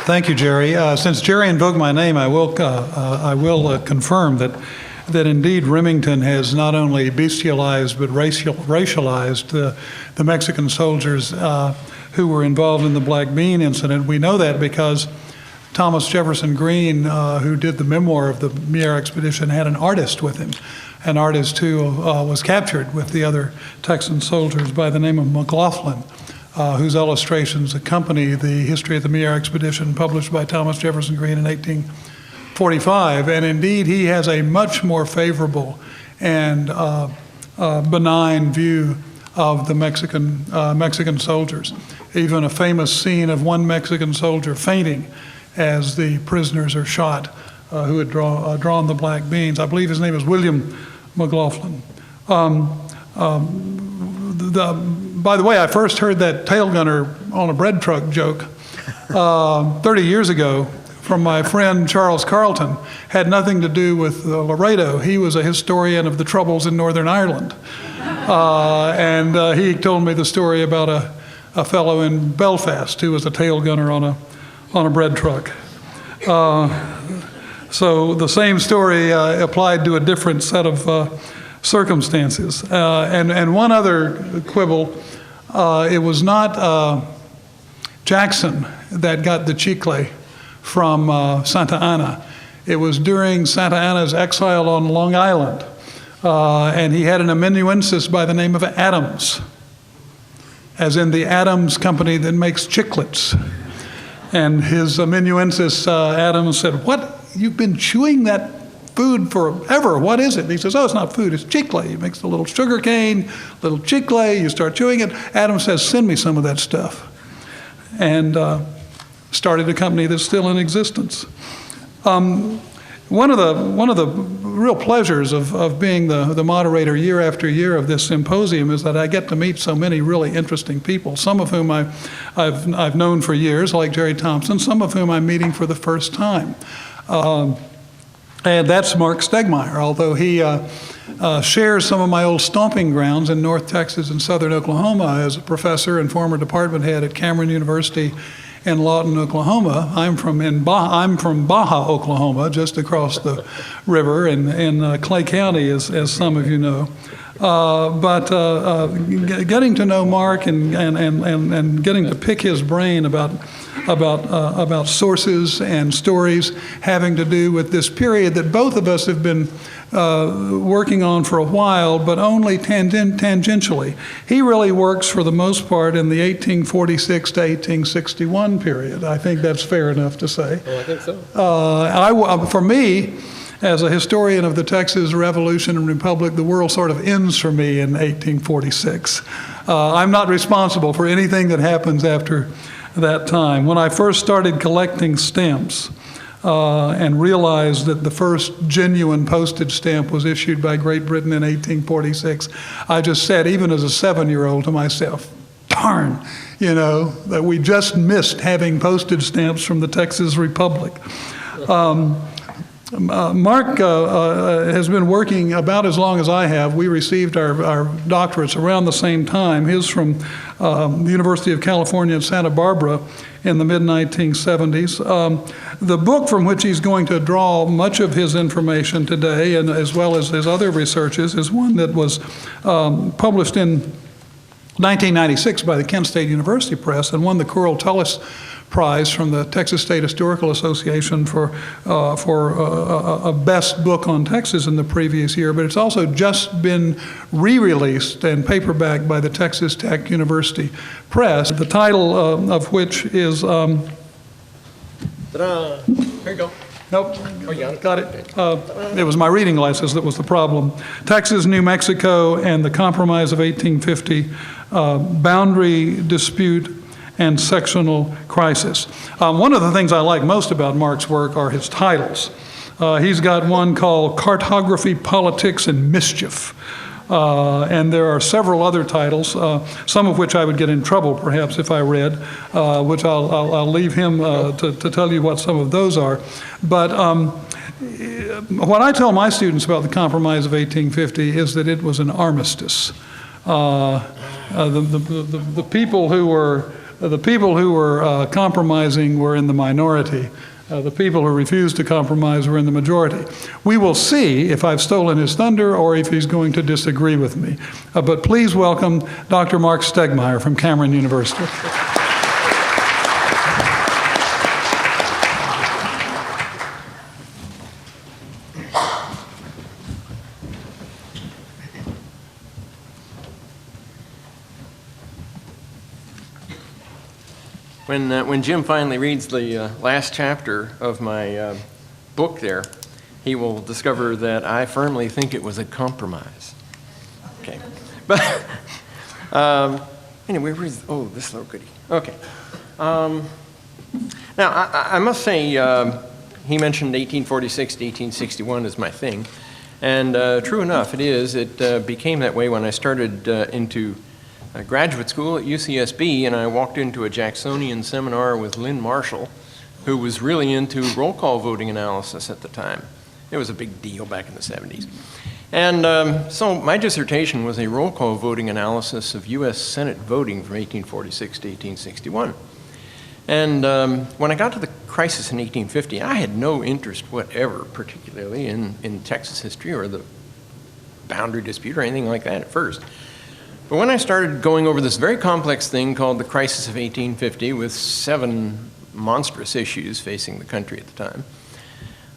Thank you, Jerry. Since Jerry invoked my name, I will confirm that indeed Remington has not only bestialized but racialized the Mexican soldiers who were involved in the Black Bean incident. We know that because Thomas Jefferson Green, who did the memoir of the Mier expedition, had an artist with him, an artist who was captured with the other Texan soldiers by the name of McLaughlin, whose illustrations accompany the history of the Mier expedition published by Thomas Jefferson Green in 1845. And indeed, he has a much more favorable and benign view of the Mexican soldiers. Even a famous scene of one Mexican soldier fainting as the prisoners are shot who had drawn the Black Beans. I believe his name is William McLaughlin. By the way, I first heard that tail gunner on a bread truck joke 30 years ago from my friend Charles Carlton. Had nothing to do with Laredo. He was a historian of the Troubles in Northern Ireland. And he told me the story about a fellow in Belfast who was a tail gunner on a bread truck. So the same story applied to a different set of circumstances. And one other quibble, it was not Jackson that got the chicle from Santa Anna. It was during Santa Anna's exile on Long Island. And he had an amanuensis by the name of Adams, as in the Adams company that makes chiclets. And his amanuensis, Adams, said, "What? You've been chewing that food forever. What is it?" And he says, "Oh, it's not food, it's chicle." He makes a little sugar cane, little chicle, you start chewing it. Adams says, "Send me some of that stuff." And started a company that's still in existence. One of the real pleasures of being the moderator year after year of this symposium is that I get to meet so many really interesting people, some of whom I've known for years, like Jerry Thompson, some of whom I'm meeting for the first time. And that's Mark Stegmaier, although he shares some of my old stomping grounds in North Texas and Southern Oklahoma as a professor and former department head at Cameron University in Lawton, Oklahoma. I'm from Baja, Oklahoma, just across the river in Clay County, as some of you know. But getting to know Mark and getting to pick his brain about sources and stories having to do with this period that both of us have been working on for a while, but only tangentially. He really works for the most part in the 1846 to 1861 period. I think that's fair enough to say. Oh, I think so. For me, as a historian of the Texas Revolution and Republic, the world sort of ends for me in 1846. I'm not responsible for anything that happens after that time. When I first started collecting stamps and realized that the first genuine postage stamp was issued by Great Britain in 1846, I just said, even as a 7-year-old, to myself, darn, that we just missed having postage stamps from the Texas Republic. Mark has been working about as long as I have. We received our doctorates around the same time. His from the University of California at Santa Barbara in the mid-1970s. The book from which he's going to draw much of his information today, and as well as his other researches, is one that was published in 1996 by the Kent State University Press and won the Coral Tullis Prize from the Texas State Historical Association for a best book on Texas in the previous year, but it's also just been re-released and paperback by the Texas Tech University Press, the title of which is... Ta-da! Here you go. Nope, Oh, you got it. It was my reading glasses that was the problem. Texas, New Mexico, and the Compromise of 1850, Boundary Dispute and Sectional Crisis. One of the things I like most about Mark's work are his titles. He's got one called Cartography, Politics, and Mischief. And there are several other titles, some of which I would get in trouble perhaps if I read, which I'll leave him to tell you what some of those are. But what I tell my students about the Compromise of 1850 is that it was an armistice. The people who were the people who were compromising were in the minority. The people who refused to compromise were in the majority. We will see if I've stolen his thunder or if he's going to disagree with me. But please welcome Dr. Mark Stegmaier from Cameron University. When Jim finally reads the last chapter of my book there, he will discover that I firmly think it was a compromise. Okay. But anyway, oh, this little goodie. Okay. Now, I must say, he mentioned 1846 to 1861 as my thing. And true enough, it is. It became that way when I started into graduate school at UCSB, and I walked into a Jacksonian seminar with Lynn Marshall, who was really into roll call voting analysis at the time. It was a big deal back in the 70s. And so my dissertation was a roll call voting analysis of U.S. Senate voting from 1846 to 1861. And when I got to the crisis in 1850, I had no interest whatever, particularly in Texas history or the boundary dispute or anything like that at first. But when I started going over this very complex thing called the crisis of 1850 with 7 monstrous issues facing the country at the time,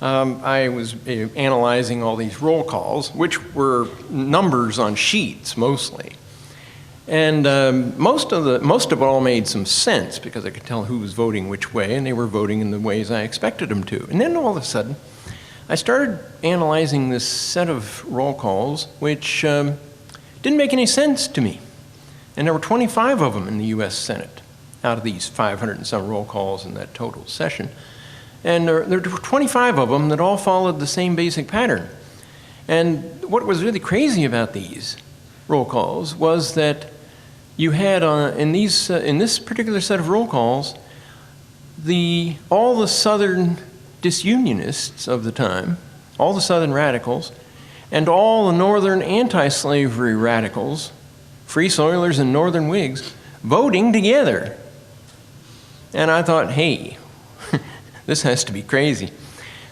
I was analyzing all these roll calls, which were numbers on sheets mostly. And most of it all made some sense because I could tell who was voting which way, and they were voting in the ways I expected them to. And then all of a sudden, I started analyzing this set of roll calls, which didn't make any sense to me. And there were 25 of them in the U.S. Senate out of these 500 and some roll calls in that total session. And there were 25 of them that all followed the same basic pattern. And what was really crazy about these roll calls was that you had in this particular set of roll calls, all the Southern disunionists of the time, all the Southern radicals, and all the Northern anti-slavery radicals, Free Soilers and Northern Whigs, voting together. And I thought, hey, this has to be crazy.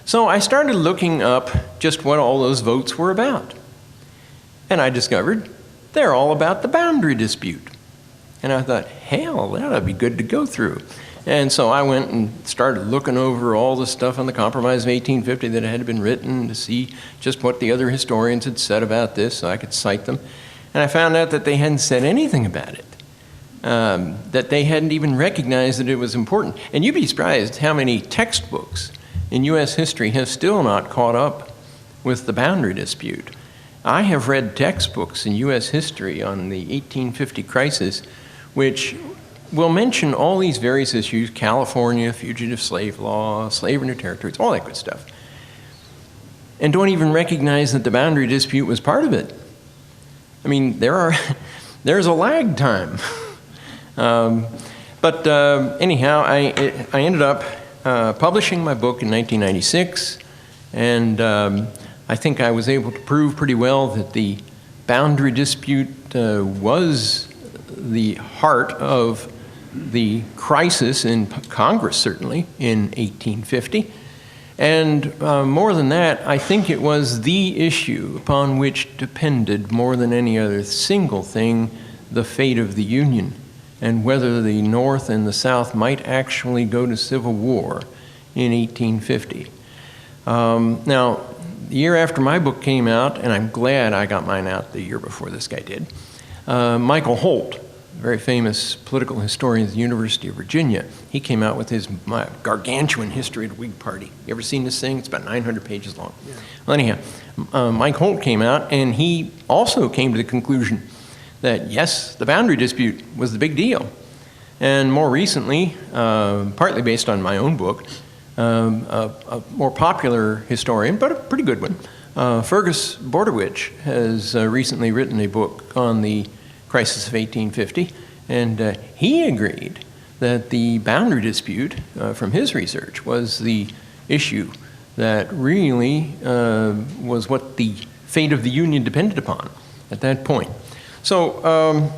So I started looking up just what all those votes were about. And I discovered they're all about the boundary dispute. And I thought, hell, that'd be good to go through. And so I went and started looking over all the stuff on the Compromise of 1850 that had been written to see just what the other historians had said about this so I could cite them. And I found out that they hadn't said anything about it, that they hadn't even recognized that it was important. And you'd be surprised how many textbooks in U.S. history have still not caught up with the boundary dispute. I have read textbooks in U.S. history on the 1850 crisis which will mention all these various issues, California, fugitive slave law, slavery in new territories, all that good stuff, and don't even recognize that the boundary dispute was part of it. I mean, there's a lag time. But anyhow, I ended up publishing my book in 1996, and I think I was able to prove pretty well that the boundary dispute was the heart of the crisis in Congress, certainly, in 1850. And more than that, I think it was the issue upon which depended more than any other single thing the fate of the Union and whether the North and the South might actually go to civil war in 1850. Now, the year after my book came out, and I'm glad I got mine out the year before this guy did, Michael Holt, very famous political historian at the University of Virginia, he came out with his gargantuan history of the Whig Party. You ever seen this thing? It's about 900 pages long. Yeah. Well, anyhow, Mike Holt came out, and he also came to the conclusion that, yes, the boundary dispute was the big deal. And more recently, partly based on my own book, a more popular historian, but a pretty good one, Fergus Bordewich, has recently written a book on the crisis of 1850, and he agreed that the boundary dispute, from his research, was the issue that really was what the fate of the Union depended upon at that point. So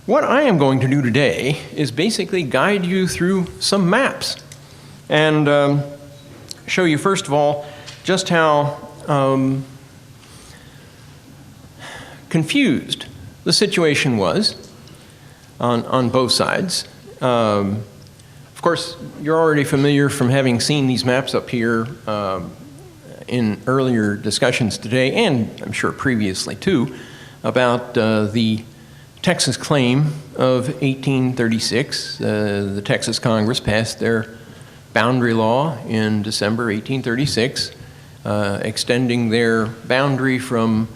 what I am going to do today is basically guide you through some maps and show you, first of all, just how confused the situation was on both sides. Of course, you're already familiar from having seen these maps up here in earlier discussions today, and I'm sure previously too, about the Texas claim of 1836. The Texas Congress passed their boundary law in December 1836, extending their boundary from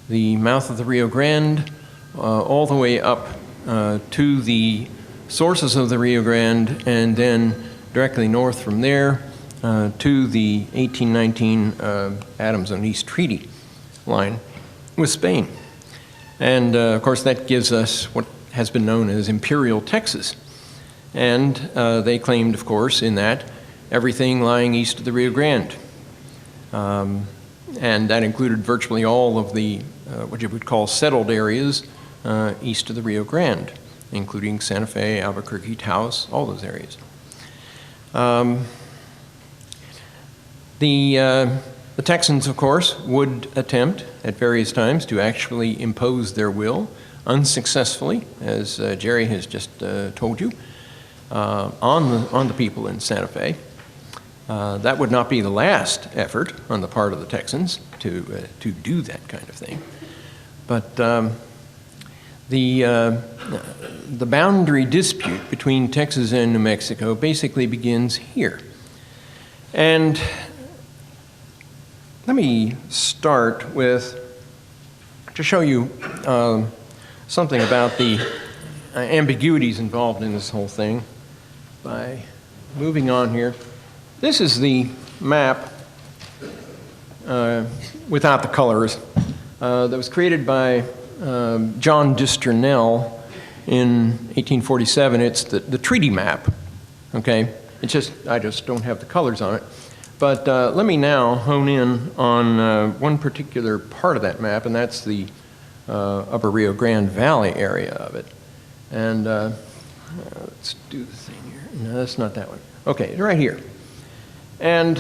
the mouth of the Rio Grande all the way up to the sources of the Rio Grande, and then directly north from there to the 1819 Adams and East Treaty line with Spain. And of course that gives us what has been known as Imperial Texas. And they claimed, of course, in that everything lying east of the Rio Grande. And that included virtually all of the what you would call settled areas east of the Rio Grande, including Santa Fe, Albuquerque, Taos, all those areas. The Texans, of course, would attempt at various times to actually impose their will, unsuccessfully, as Jerry has just told you, on the people in Santa Fe. That would not be the last effort on the part of the Texans to do that kind of thing. But the boundary dispute between Texas and New Mexico basically begins here. And let me start with, to show you something about the ambiguities involved in this whole thing by moving on here. This is the map without the colors that was created by John Disternell in 1847. It's the treaty map, okay? I just don't have the colors on it. But let me now hone in on one particular part of that map, and that's the Upper Rio Grande Valley area of it. And let's do the thing here. No, that's not that one. Okay, right here. And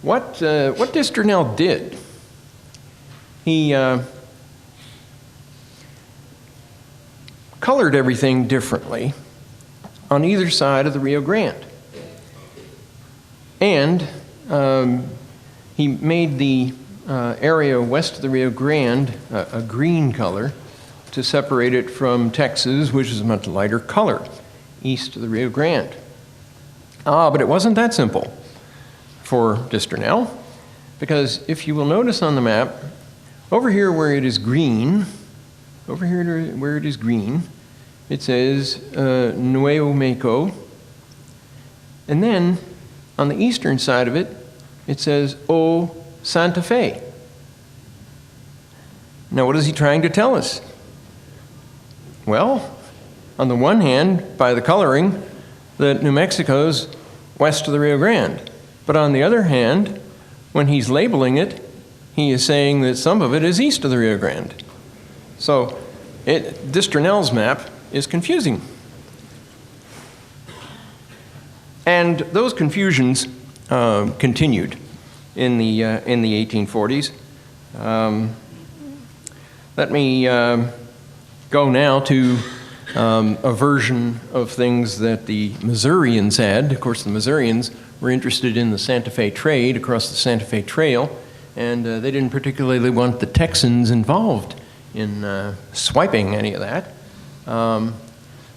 what Disternell did, he colored everything differently on either side of the Rio Grande. And he made the area west of the Rio Grande a green color to separate it from Texas, which is a much lighter color, east of the Rio Grande. But it wasn't that simple for Disternell, because if you will notice on the map, over here where it is green, it says Nuevo Mexico, and then on the eastern side of it, it says O Santa Fe. Now, what is he trying to tell us? Well, on the one hand, by the coloring, that New Mexico's west of the Rio Grande. But on the other hand, when he's labeling it, he is saying that some of it is east of the Rio Grande. So Disternell's map is confusing. And those confusions continued in the 1840s. Let me go now to a version of things that the Missourians had. Of course, the Missourians were interested in the Santa Fe trade across the Santa Fe Trail, and they didn't particularly want the Texans involved in swiping any of that.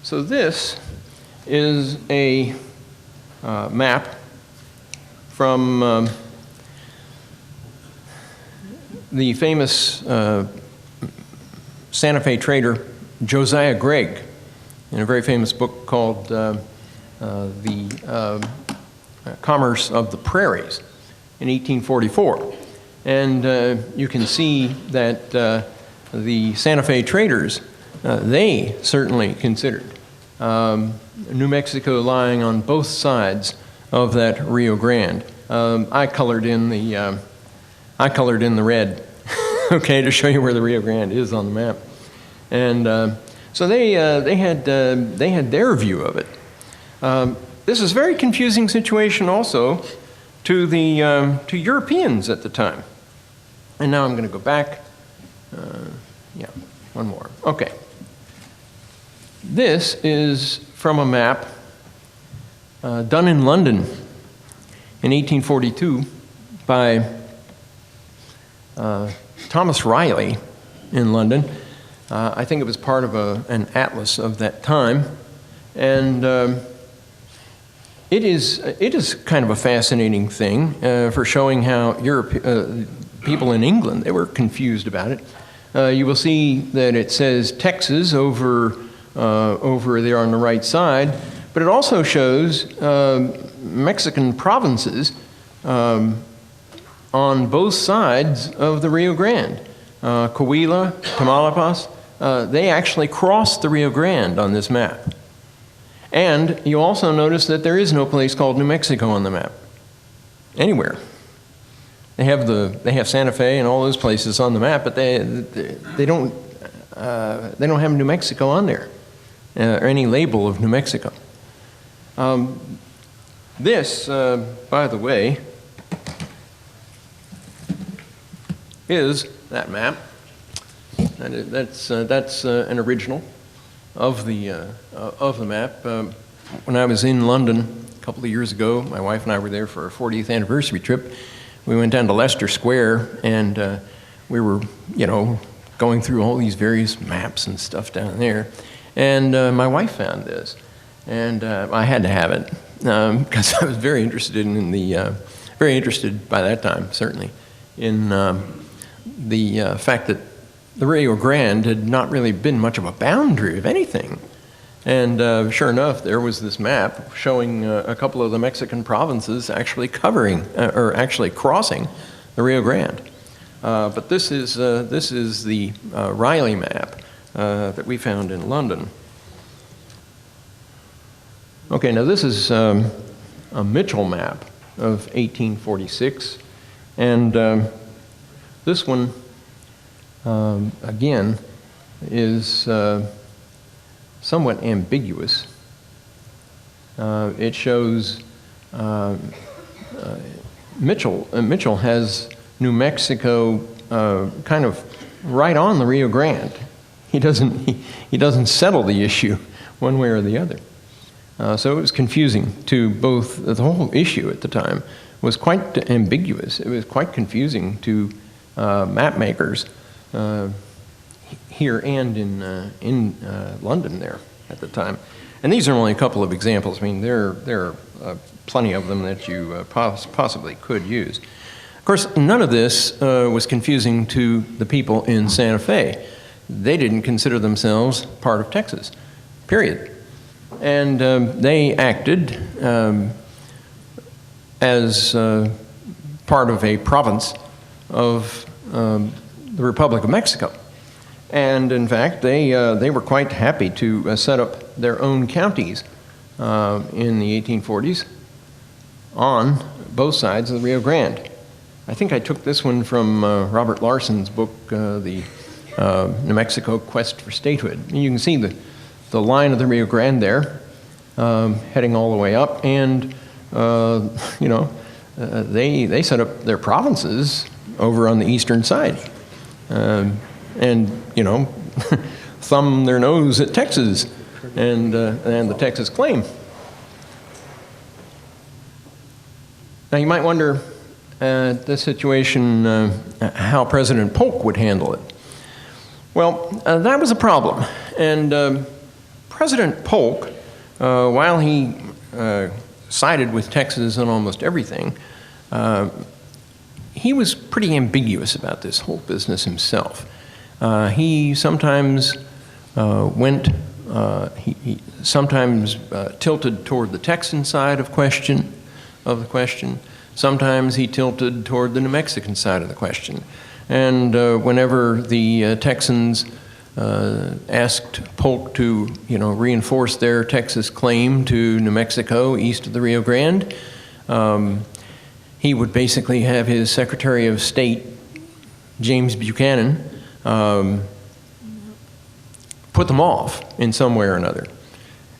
So this is a map from the famous Santa Fe trader Josiah Gregg, in a very famous book called The Commerce of the Prairies in 1844. And you can see that the Santa Fe traders, they certainly considered New Mexico lying on both sides of that Rio Grande. I colored in the red, okay, to show you where the Rio Grande is on the map. And so they had their view of it. This is a very confusing situation also to Europeans at the time. And now I'm going to go back. Yeah, one more. Okay. This is from a map done in London in 1842 by Thomas Riley in London. I think it was part of an atlas of that time. And it is kind of a fascinating thing for showing how people in England, they were confused about it. You will see that it says Texas over there on the right side, but it also shows Mexican provinces on both sides of the Rio Grande. Coahuila, Tamaulipas, they actually crossed the Rio Grande on this map. And you also notice that there is no place called New Mexico on the map, anywhere. They have Santa Fe and all those places on the map, but they don't have New Mexico on there, or any label of New Mexico. This, by the way, is that map. That's an original of the map. When I was in London a couple of years ago, my wife and I were there for our 40th anniversary trip. We went down to Leicester Square, and we were, going through all these various maps and stuff down there. And my wife found this, and I had to have it because I was very interested very interested by that time, certainly, in the fact that the Rio Grande had not really been much of a boundary of anything. And sure enough, there was this map showing a couple of the Mexican provinces actually or actually crossing the Rio Grande. But this is the Riley map that we found in London. Okay, now this is a Mitchell map of 1846, and this one again is somewhat ambiguous. It shows Mitchell has New Mexico kind of right on the Rio Grande. He doesn't settle the issue one way or the other. So it was confusing to both. The whole issue at the time was quite ambiguous. It was quite confusing to map makers here and in London there at the time. And these are only a couple of examples. I mean, there are plenty of them that you possibly could use. Of course, none of this was confusing to the people in Santa Fe. They didn't consider themselves part of Texas, period. And they acted as part of a province of the Republic of Mexico. And in fact, they were quite happy to set up their own counties in the 1840s on both sides of the Rio Grande. I think I took this one from Robert Larson's book, The New Mexico Quest for Statehood. And you can see the line of the Rio Grande there, heading all the way up, and they set up their provinces over on the eastern side, and thumb their nose at Texas and the Texas claim. Now you might wonder this situation how President Polk would handle it. Well, that was a problem, and President Polk, while he sided with Texas on almost everything, he was pretty ambiguous about this whole business himself. He sometimes he sometimes tilted toward the Texan side of the question. Sometimes he tilted toward the New Mexican side of the question. And whenever the Texans asked Polk to, reinforce their Texas claim to New Mexico east of the Rio Grande, he would basically have his Secretary of State, James Buchanan, put them off in some way or another.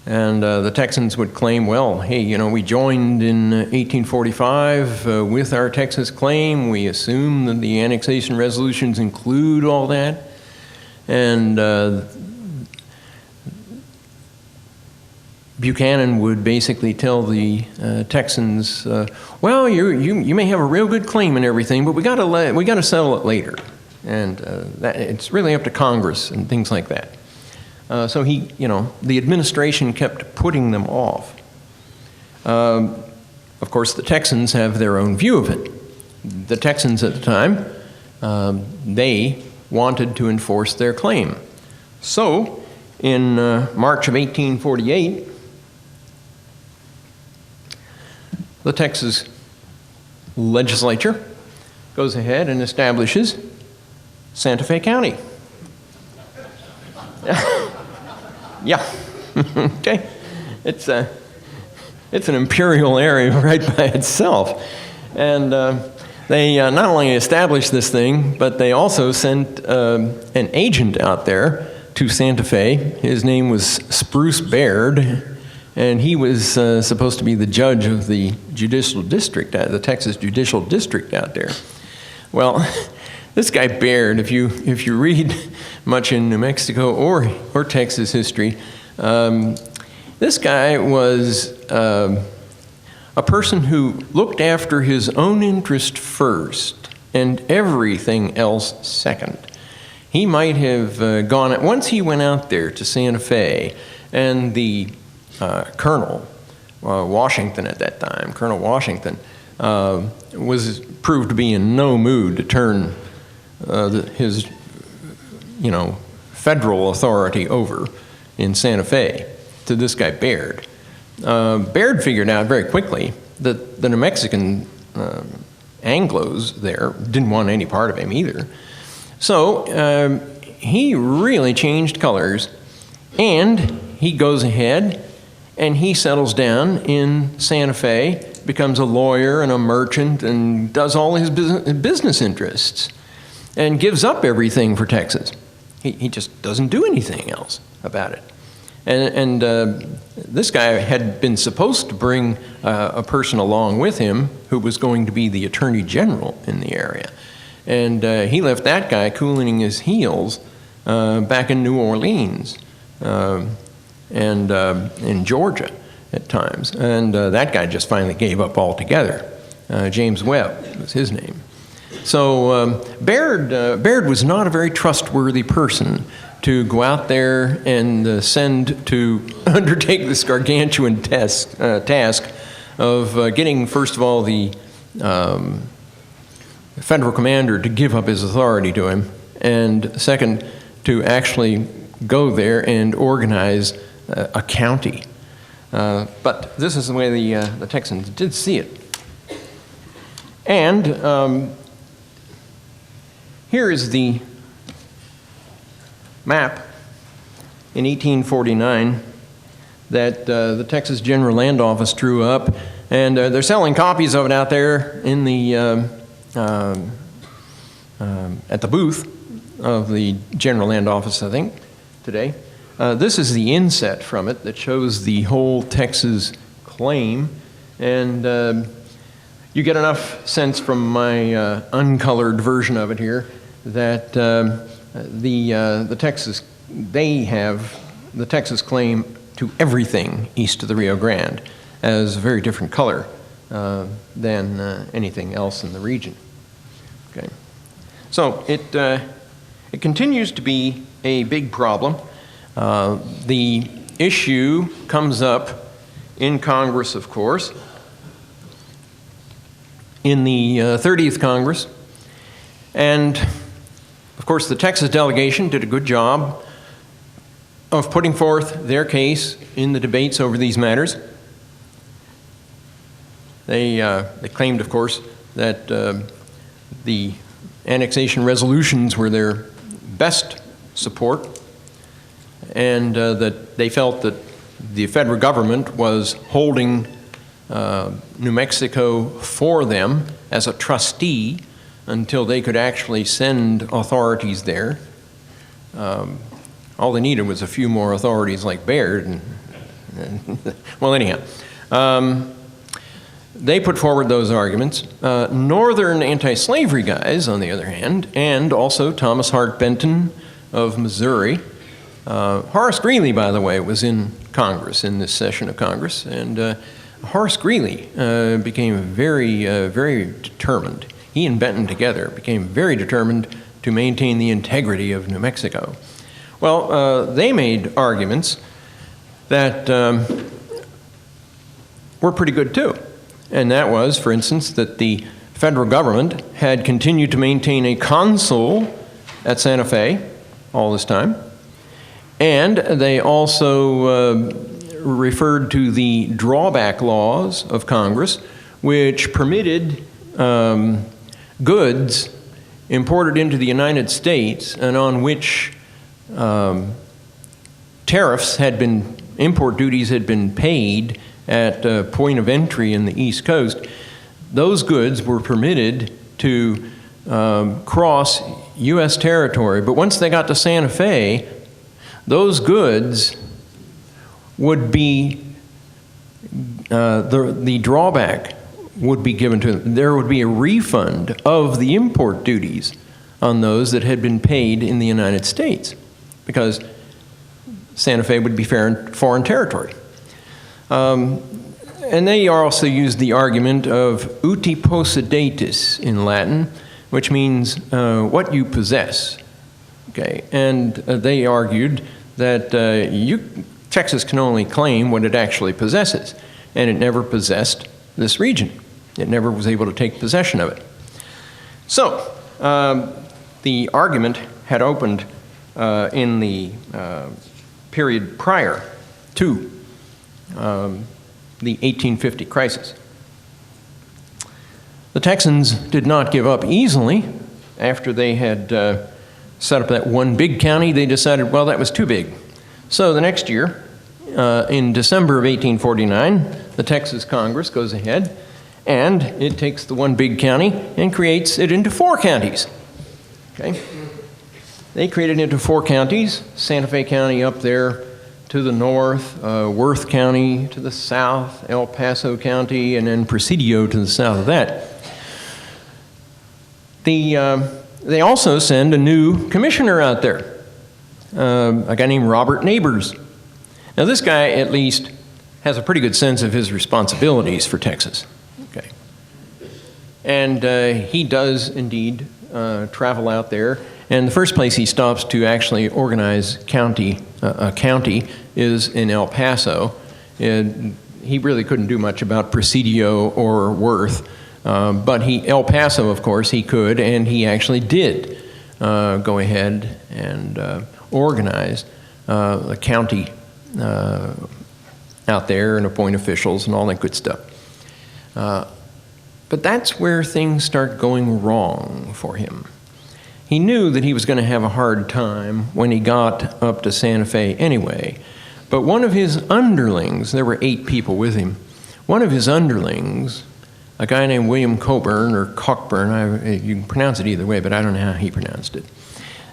And the Texans would claim, well, hey, you know, we joined in 1845 with our Texas claim. We assume that the annexation resolutions include all that. And Buchanan would basically tell the Texans, well, you may have a real good claim and everything, but we got to settle it later. And it's really up to Congress and things like that. So the administration kept putting them off. Of course, the Texans have their own view of it. The Texans at the time, they wanted to enforce their claim. So, in March of 1848, the Texas legislature goes ahead and establishes Santa Fe County. Yeah, okay. It's an imperial area right by itself. And they not only established this thing, but they also sent an agent out there to Santa Fe. His name was Spruce Baird, and he was supposed to be the judge of the judicial district, the Texas judicial district out there. Well, this guy Baird, if you read much in New Mexico or Texas history, this guy was a person who looked after his own interest first and everything else second. He might have gone, once he went out there to Santa Fe, and the Colonel Washington at that time, Colonel Washington, was proved to be in no mood to turn his federal authority over in Santa Fe to this guy Baird. Baird figured out very quickly that the New Mexican Anglos there didn't want any part of him either. So he really changed colors, and he goes ahead and he settles down in Santa Fe, becomes a lawyer and a merchant, and does all his business interests, and gives up everything for Texas. He just doesn't do anything else about it. And this guy had been supposed to bring a person along with him who was going to be the attorney general in the area. And he left that guy cooling his heels back in New Orleans and in Georgia at times. And that guy just finally gave up altogether. James Webb was his name. So Baird was not a very trustworthy person to go out there and send to undertake this gargantuan task of getting, first of all, the federal commander to give up his authority to him, and second, to actually go there and organize a county. But this is the way the Texans did see it. And here is the map in 1849 that the Texas General Land Office drew up, and they're selling copies of it out there in the at the booth of the General Land Office, I think, today. This is the inset from it that shows the whole Texas claim, and you get enough sense from my uncolored version of it here that the Texas, they have the Texas claim to everything east of the Rio Grande as a very different color than anything else in the region. Okay, so it continues to be a big problem. The issue comes up in Congress, of course, in the 30th Congress, and of course the Texas delegation did a good job of putting forth their case in the debates over these matters. They claimed, of course, that the annexation resolutions were their best support, and that they felt that the federal government was holding New Mexico for them as a trustee until they could actually send authorities there. All they needed was a few more authorities like Baird. Well, anyhow, they put forward those arguments. Northern anti-slavery guys, on the other hand, and also Thomas Hart Benton of Missouri. Horace Greeley, by the way, was in Congress, in this session of Congress, and Horace Greeley became very determined. He and Benton together became very determined to maintain the integrity of New Mexico. Well, they made arguments that were pretty good too. And that was, for instance, that the federal government had continued to maintain a consul at Santa Fe all this time. And they also referred to the drawback laws of Congress, which permitted goods imported into the United States and on which tariffs had been, import duties had been paid at a point of entry in the East Coast. Those goods were permitted to cross U.S. territory, but once they got to Santa Fe, those goods would be, the drawback would be given to them. There would be a refund of the import duties on those that had been paid in the United States, because Santa Fe would be foreign territory. And they also used the argument of uti possidetis in Latin, which means what you possess. Okay, and they argued that Texas can only claim what it actually possesses, and it never possessed this region. It never was able to take possession of it. So the argument had opened in the period prior to the 1850 crisis. The Texans did not give up easily. After they had set up that one big county, they decided, well, that was too big. So the next year, in December of 1849, the Texas Congress goes ahead and it takes the one big county and creates it into 4 counties. Okay? They created it into 4 counties, Santa Fe County up there to the north, Worth County to the south, El Paso County, and then Presidio to the south of that. They also send a new commissioner out there, a guy named Robert Neighbors. Now this guy at least has a pretty good sense of his responsibilities for Texas. Okay. And he does indeed travel out there. And the first place he stops to actually organize a county is in El Paso. And he really couldn't do much about Presidio or Worth, but El Paso, of course, he could, and he actually did go ahead and organize a county out there and appoint officials and all that good stuff. But that's where things start going wrong for him. He knew that he was going to have a hard time when he got up to Santa Fe anyway. But one of his underlings, there were 8 people with him, one of his underlings, a guy named William Coburn or Cockburn, you can pronounce it either way, but I don't know how he pronounced it.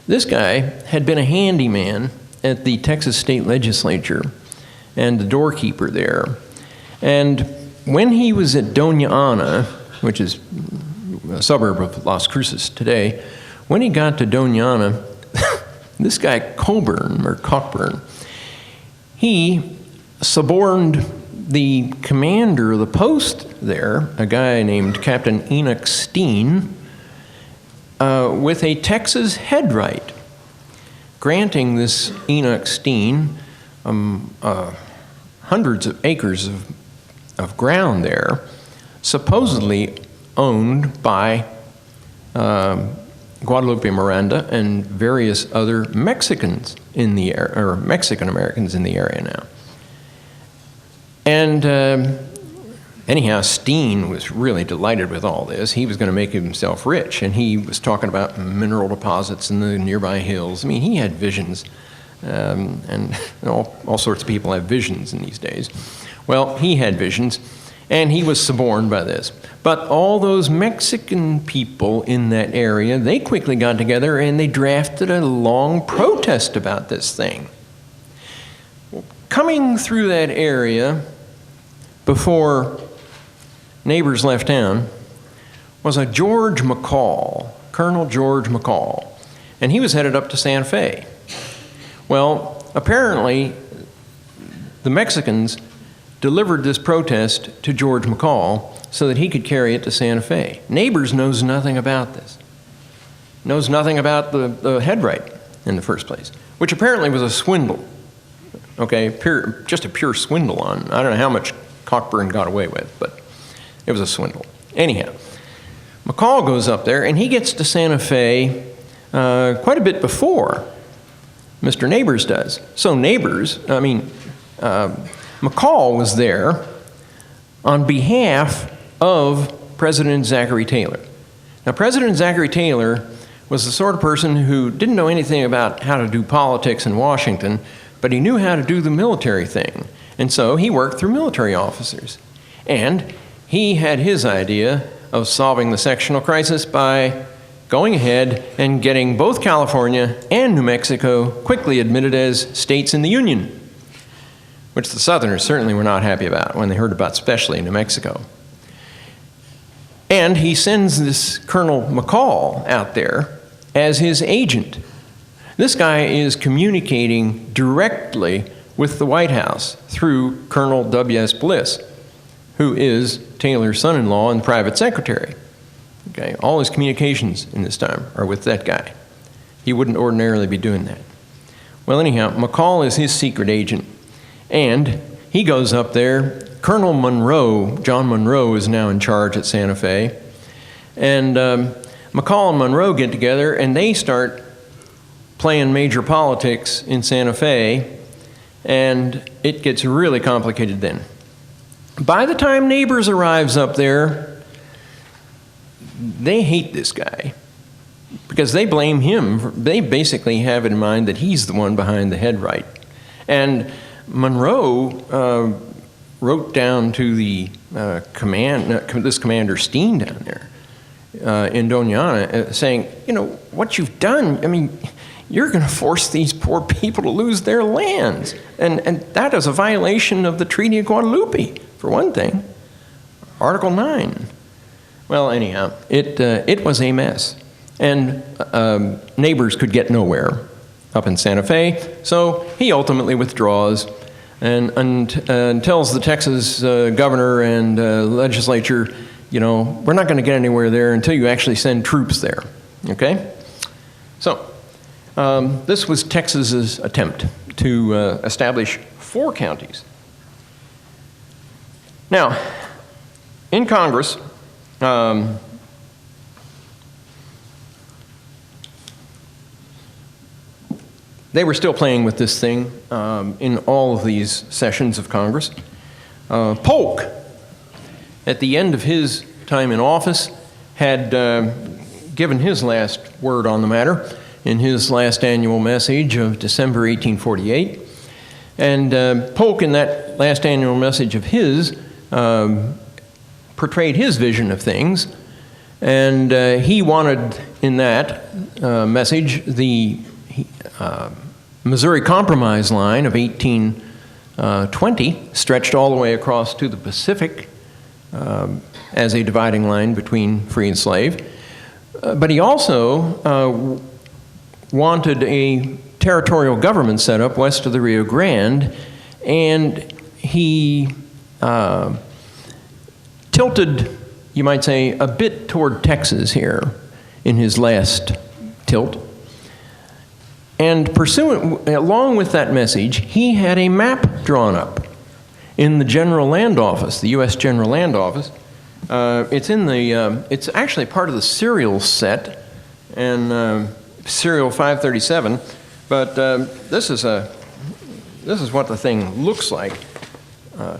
This guy had been a handyman at the Texas State Legislature and the doorkeeper there. And when he was at Doña Ana, which is a suburb of Las Cruces today, when he got to Doña Ana, this guy Cockburn, he suborned the commander of the post there, a guy named Captain Enoch Steen, with a Texas headright, granting this Enoch Steen hundreds of acres of ground there, supposedly owned by Guadalupe Miranda and various other Mexicans in the area, or Mexican Americans in the area now. And anyhow, Steen was really delighted with all this. He was going to make himself rich, and he was talking about mineral deposits in the nearby hills. I mean, he had visions, and all sorts of people have visions in these days. Well, he had visions, And he was suborned by this. But all those Mexican people in that area, they quickly got together and they drafted a long protest about this thing. Coming through that area before neighbors left town was a George McCall, Colonel George McCall, and he was headed up to Santa Fe. Well, apparently, the Mexicans delivered this protest to George McCall so that he could carry it to Santa Fe. Neighbors knows nothing about this, knows nothing about the headwrite in the first place, which apparently was a swindle, okay, just a pure swindle on, I don't know how much Cockburn got away with, but it was a swindle. Anyhow, McCall goes up there and he gets to Santa Fe quite a bit before Mr. Neighbors does. So McCall was there on behalf of President Zachary Taylor. Now, President Zachary Taylor was the sort of person who didn't know anything about how to do politics in Washington, but he knew how to do the military thing. And so he worked through military officers. And he had his idea of solving the sectional crisis by going ahead and getting both California and New Mexico quickly admitted as states in the Union, which the Southerners certainly were not happy about when they heard about, especially New Mexico. And he sends this Colonel McCall out there as his agent. This guy is communicating directly with the White House through Colonel W.S. Bliss, who is Taylor's son-in-law and private secretary. Okay, all his communications in this time are with that guy. He wouldn't ordinarily be doing that. Well, anyhow, McCall is his secret agent, and he goes up there. Colonel Monroe, John Monroe, is now in charge at Santa Fe, and McCall and Monroe get together, and they start playing major politics in Santa Fe, and it gets really complicated then. By the time Neighbors arrives up there, they hate this guy because they blame him. They basically have it in mind that he's the one behind the headwrite. And Monroe wrote down to the this Commander Steen down there in Doñana saying, you know, what you've done, I mean, you're going to force these poor people to lose their lands. And that is a violation of the Treaty of Guadalupe, for one thing. Article 9. Well, anyhow, it was a mess. And Neighbors could get nowhere up in Santa Fe, so he ultimately withdraws and tells the Texas governor and legislature, you know, we're not going to get anywhere there until you actually send troops there, okay? So this was Texas's attempt to establish 4 counties. Now, in Congress, they were still playing with this thing in all of these sessions of Congress. Polk, at the end of his time in office, had given his last word on the matter in his last annual message of December 1848. And Polk, in that last annual message of his, portrayed his vision of things. And he wanted, in that message, the Missouri Compromise line of 1820 stretched all the way across to the Pacific as a dividing line between free and slave. But he also wanted a territorial government set up west of the Rio Grande, and he tilted, you might say, a bit toward Texas here in his last tilt. And along with that message, he had a map drawn up in the General Land Office, the U.S. General Land Office. It's actually part of the serial set, and serial 537. But this is what the thing looks like.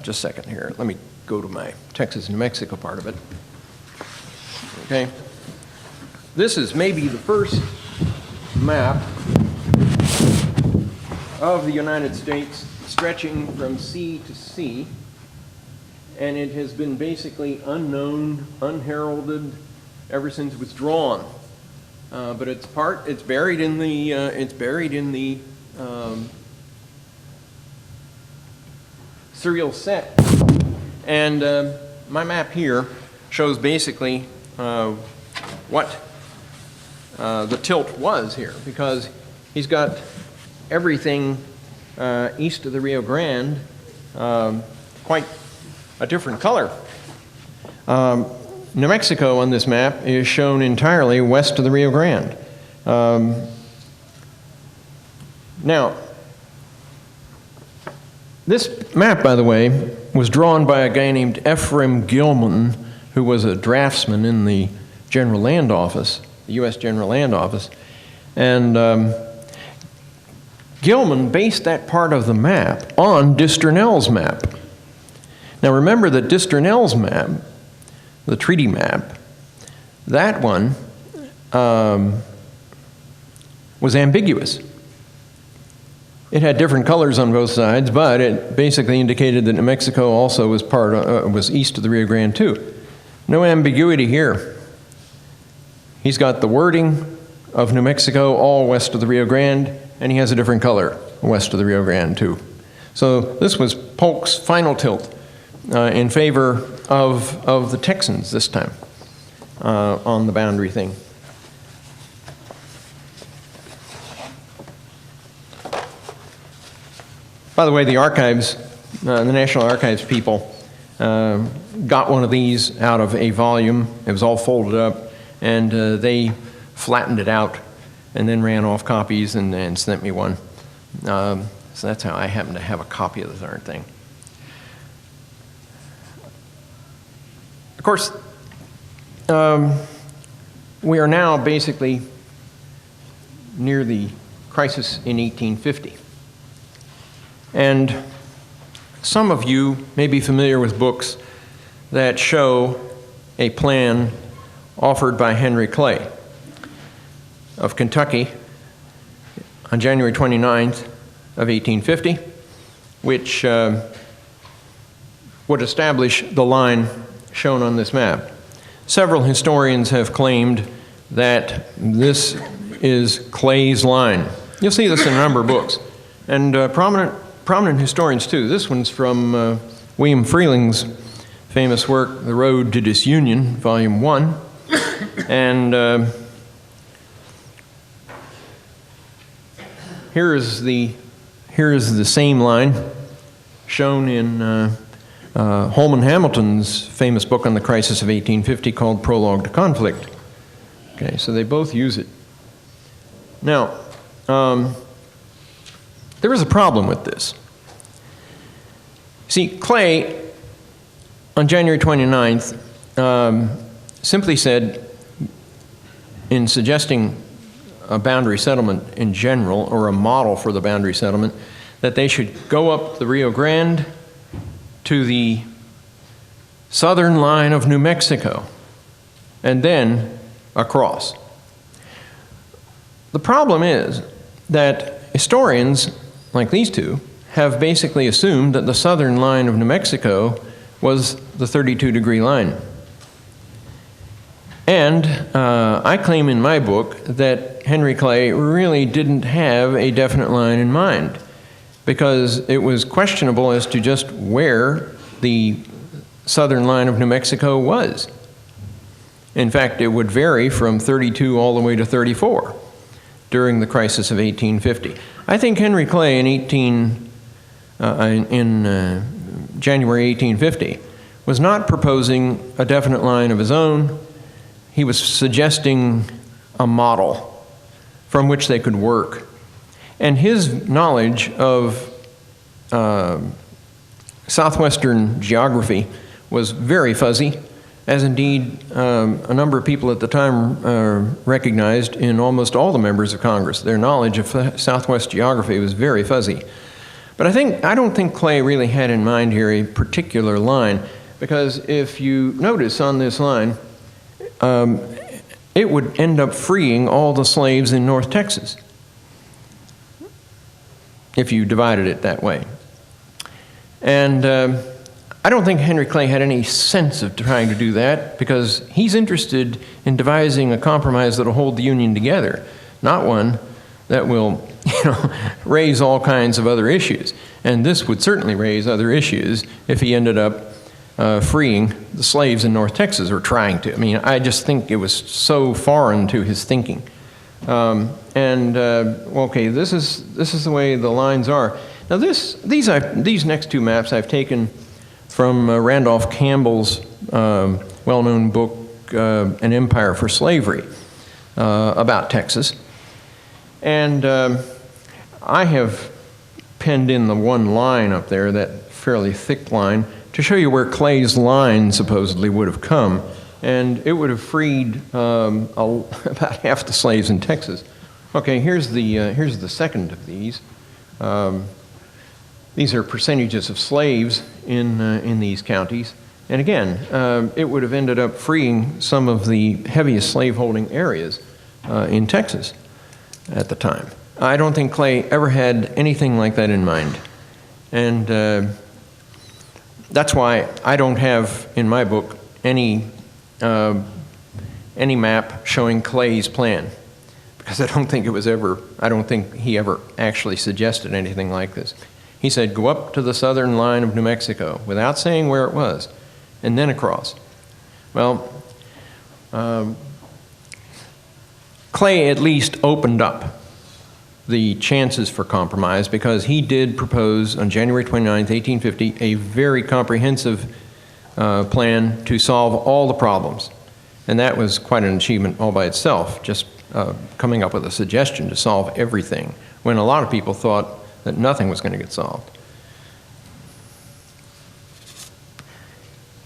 Just a second here. Let me go to my Texas, New Mexico part of it. Okay. This is maybe the first map of the United States stretching from sea to sea. and it has been basically unknown, unheralded ever since it was drawn. But it's buried in the serial set. And my map here shows basically what the tilt was here, because he's got everything east of the Rio Grande quite a different color. New Mexico on this map is shown entirely west of the Rio Grande. Now, this map, by the way, was drawn by a guy named Ephraim Gilman, who was a draftsman in the General Land Office, the U.S. General Land Office. And Gilman based that part of the map on Disternell's map. Now remember that Disternell's map, the treaty map, that one was ambiguous. It had different colors on both sides, but it basically indicated that New Mexico also was was east of the Rio Grande too. No ambiguity here. He's got the wording of New Mexico all west of the Rio Grande, and he has a different color west of the Rio Grande too. So this was Polk's final tilt in favor of the Texans this time on the boundary thing. By the way, the archives, the National Archives people got one of these out of a volume. It was all folded up, and they flattened it out and then ran off copies and sent me one. So that's how I happen to have a copy of the darn thing. Of course, we are now basically near the crisis in 1850. And some of you may be familiar with books that show a plan offered by Henry Clay of Kentucky on January 29th of 1850, which would establish the line shown on this map. Several historians have claimed that this is Clay's line. You'll see this in a number of books, and prominent historians too. This one's from William Freeling's famous work, The Road to Disunion, Volume 1. And here is the same line shown in Holman Hamilton's famous book on the crisis of 1850 called Prologue to Conflict. Okay, so they both use it. Now, there is a problem with this. See, Clay, on January 29th, simply said, in suggesting a boundary settlement in general, or a model for the boundary settlement, that they should go up the Rio Grande to the southern line of New Mexico, and then across. The problem is that historians, like these two, have basically assumed that the southern line of New Mexico was the 32-degree line. And I claim in my book that Henry Clay really didn't have a definite line in mind, because it was questionable as to just where the southern line of New Mexico was. In fact, it would vary from 32 all the way to 34 during the crisis of 1850. I think Henry Clay in January 1850 was not proposing a definite line of his own. He was suggesting a model from which they could work. And his knowledge of southwestern geography was very fuzzy, as indeed a number of people at the time recognized in almost all the members of Congress. Their knowledge of Southwest geography was very fuzzy. But I don't think Clay really had in mind here a particular line, because if you notice on this line, it would end up freeing all the slaves in North Texas if you divided it that way. And I don't think Henry Clay had any sense of trying to do that, because he's interested in devising a compromise that will hold the Union together, not one that will, raise all kinds of other issues. And this would certainly raise other issues if he ended up freeing the slaves in North Texas, or trying to. I mean, I just think it was so foreign to his thinking. Okay, this is the way the lines are. Now, these next two maps I've taken from Randolph Campbell's well-known book, An Empire for Slavery, about Texas. And I have penned in the one line up there, that fairly thick line, to show you where Clay's line supposedly would have come. And it would have freed about half the slaves in Texas. Okay, here's the second of these. These are percentages of slaves in these counties. And again, it would have ended up freeing some of the heaviest slaveholding areas in Texas at the time. I don't think Clay ever had anything like that in mind. And that's why I don't have in my book any map showing Clay's plan, because I don't think he ever actually suggested anything like this. He said, go up to the southern line of New Mexico, without saying where it was, and then across. Well, Clay at least opened up the chances for compromise, because he did propose on January 29, 1850, a very comprehensive plan to solve all the problems. And that was quite an achievement all by itself, just coming up with a suggestion to solve everything, when a lot of people thought that nothing was going to get solved.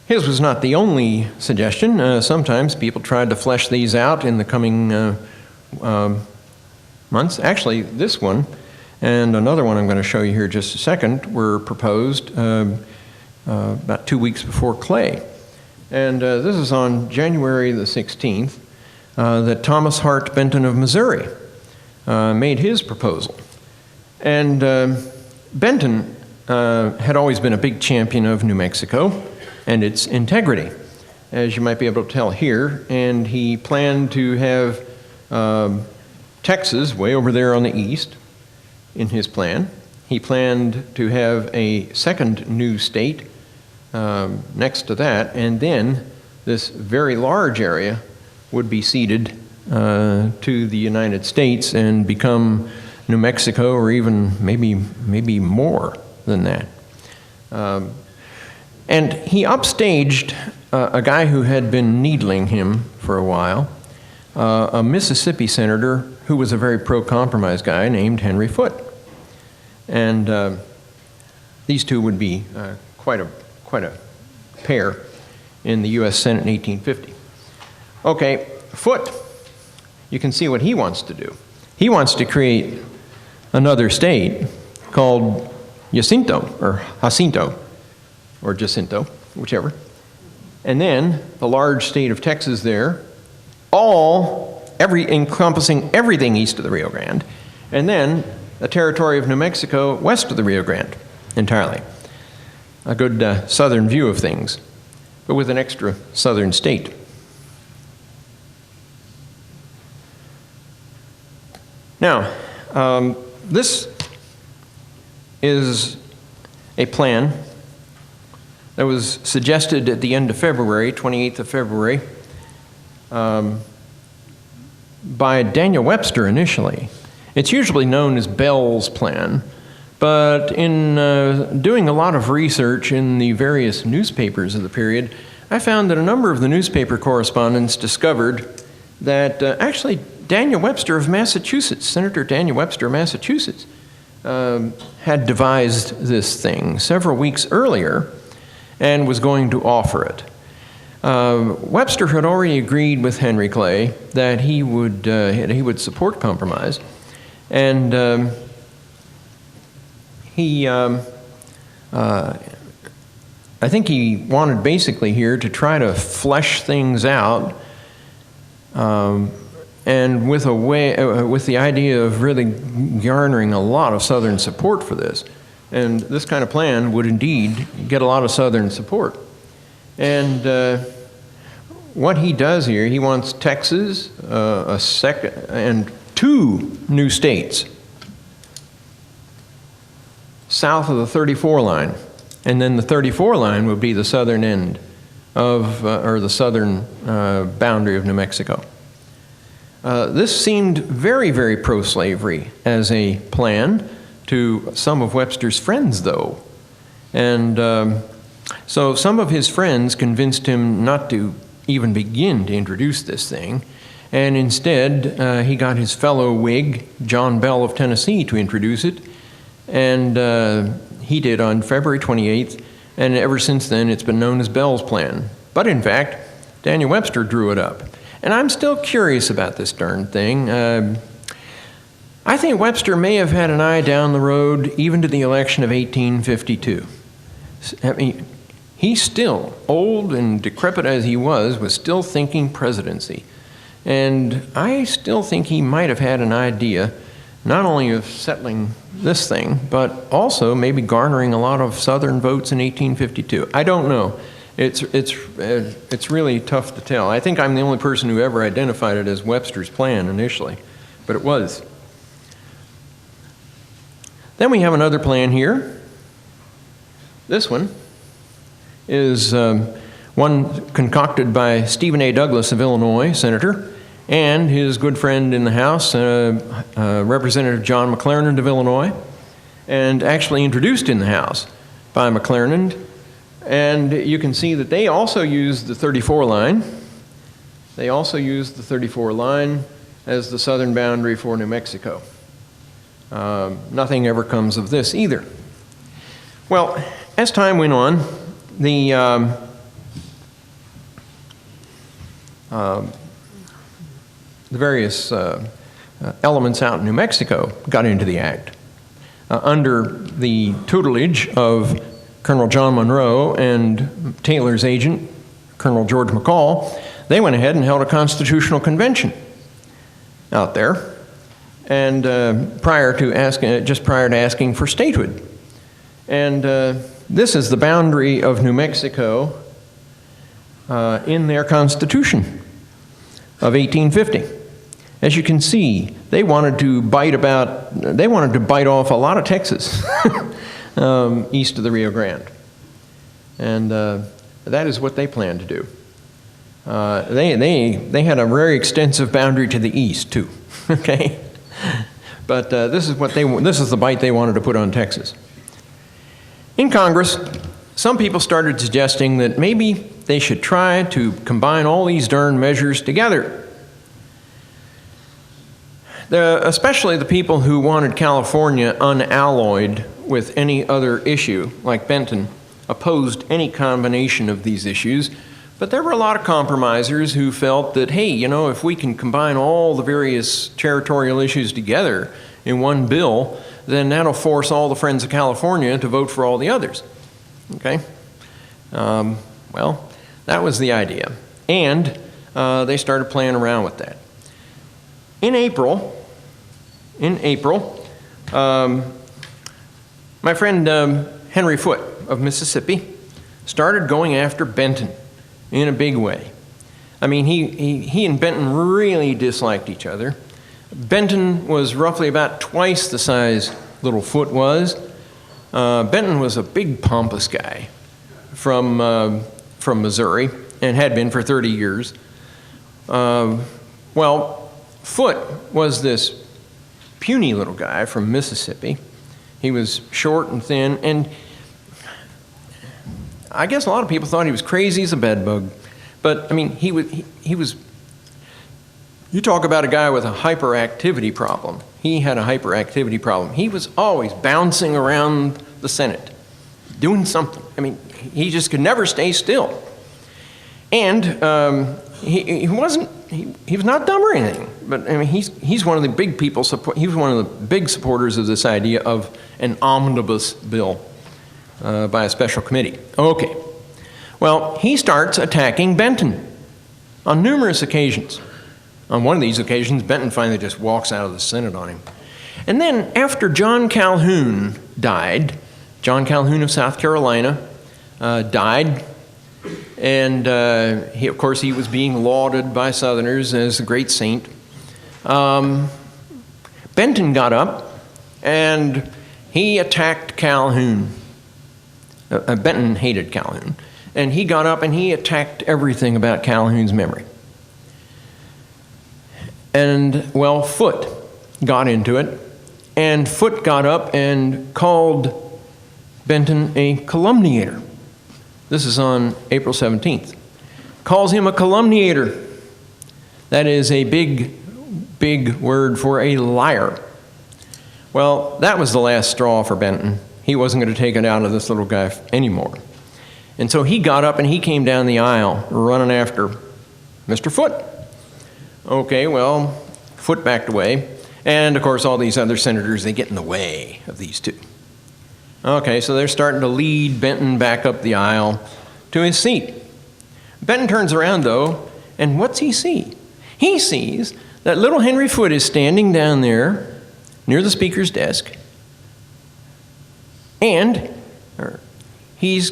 His was not the only suggestion. Sometimes people tried to flesh these out in the coming months. Actually, this one and another one I'm going to show you here in just a second were proposed about 2 weeks before Clay. And this is on January the 16th that Thomas Hart Benton of Missouri made his proposal. And Benton had always been a big champion of New Mexico and its integrity, as you might be able to tell here. And he planned to have Texas way over there on the east in his plan. He planned to have a second new state next to that, and then this very large area would be ceded to the United States and become New Mexico, or even maybe more than that. And he upstaged a guy who had been needling him for a while, a Mississippi senator who was a very pro-compromise guy named Henry Foote. And these two would be quite a pair in the U.S. Senate in 1850. Okay, Foote, you can see what he wants to do. He wants to create another state called Jacinto, or Jacinto, whichever. And then the large state of Texas there, encompassing everything east of the Rio Grande, and then a territory of New Mexico west of the Rio Grande entirely. A good southern view of things, but with an extra southern state. Now, this is a plan that was suggested at the end of February, 28th of February, by Daniel Webster initially. It's usually known as Bell's Plan, but in doing a lot of research in the various newspapers of the period, I found that a number of the newspaper correspondents discovered that actually Daniel Webster of Massachusetts, Senator Daniel Webster of Massachusetts, had devised this thing several weeks earlier and was going to offer it. Webster had already agreed with Henry Clay that he would support compromise, and I think he wanted basically here to try to flesh things out, and with the idea of really garnering a lot of Southern support for this. And this kind of plan would indeed get a lot of Southern support. And what he does here, he wants Texas, and 2 new states south of the 34 line. And then the 34 line would be the southern end of, or the southern boundary of New Mexico. This seemed very, very pro-slavery as a plan to some of Webster's friends, though. And so some of his friends convinced him not to even begin to introduce this thing, and instead he got his fellow Whig, John Bell of Tennessee, to introduce it, and he did on February 28th, and ever since then it's been known as Bell's Plan. But in fact, Daniel Webster drew it up. And I'm still curious about this darn thing. I think Webster may have had an eye down the road even to the election of 1852. I mean, he's still, old and decrepit as he was still thinking presidency. And I still think he might have had an idea not only of settling this thing, but also maybe garnering a lot of Southern votes in 1852. I don't know. It's really tough to tell. I think I'm the only person who ever identified it as Webster's plan initially, but it was. Then we have another plan here. This one is one concocted by Stephen A. Douglas of Illinois, senator, and his good friend in the House, Representative John McClernand of Illinois, and actually introduced in the House by McClernand. And you can see that they also used the 34 line. They also used the 34 line as the southern boundary for New Mexico. Nothing ever comes of this either. Well, as time went on, the various elements out in New Mexico got into the act. Under the tutelage of Colonel John Monroe and Taylor's agent, Colonel George McCall, they went ahead and held a constitutional convention out there, and just prior to asking for statehood. And this is the boundary of New Mexico in their Constitution of 1850. As you can see, they wanted to bite off a lot of Texas east of the Rio Grande. And that is what they planned to do. They had a very extensive boundary to the east, too, okay? But this is the bite they wanted to put on Texas. In Congress, some people started suggesting that maybe they should try to combine all these darn measures together. Especially the people who wanted California unalloyed with any other issue, like Benton, opposed any combination of these issues. But there were a lot of compromisers who felt that, hey, you know, if we can combine all the various territorial issues together in one bill, then that'll force all the Friends of California to vote for all the others. Okay? Well, that was the idea. And they started playing around with that. In April, my friend Henry Foote of Mississippi started going after Benton in a big way. I mean, he and Benton really disliked each other. Benton was roughly about twice the size little Foote was. Benton was a big, pompous guy from Missouri and had been for 30 years. Well, Foote was this puny little guy from Mississippi. He was short and thin, and I guess a lot of people thought he was crazy as a bedbug. But, I mean, he was, you talk about a guy with a hyperactivity problem. He had a hyperactivity problem. He was always bouncing around the Senate, doing something. I mean, he just could never stay still. And he was not dumb or anything, but I mean, he's one of the big people. He was one of the big supporters of this idea of an omnibus bill by a special committee. Okay, well, he starts attacking Benton on numerous occasions. On one of these occasions, Benton finally just walks out of the Senate on him. And then after John Calhoun died, John Calhoun of South Carolina, died. And of course, he was being lauded by Southerners as a great saint. Benton got up and he attacked Calhoun. Benton hated Calhoun. And he got up and he attacked everything about Calhoun's memory. And, well, Foote got into it. And Foote got up and called Benton a calumniator. This is on April 17th. Calls him a calumniator. That is a big, big word for a liar. Well, that was the last straw for Benton. He wasn't going to take it out of this little guy anymore. And so he got up and he came down the aisle running after Mr. Foote. Okay, well, Foote backed away. And, of course, all these other senators, they get in the way of these two. Okay, so they're starting to lead Benton back up the aisle to his seat. Benton turns around, though, and what's he see? He sees that little Henry Foote is standing down there near the speaker's desk, and he's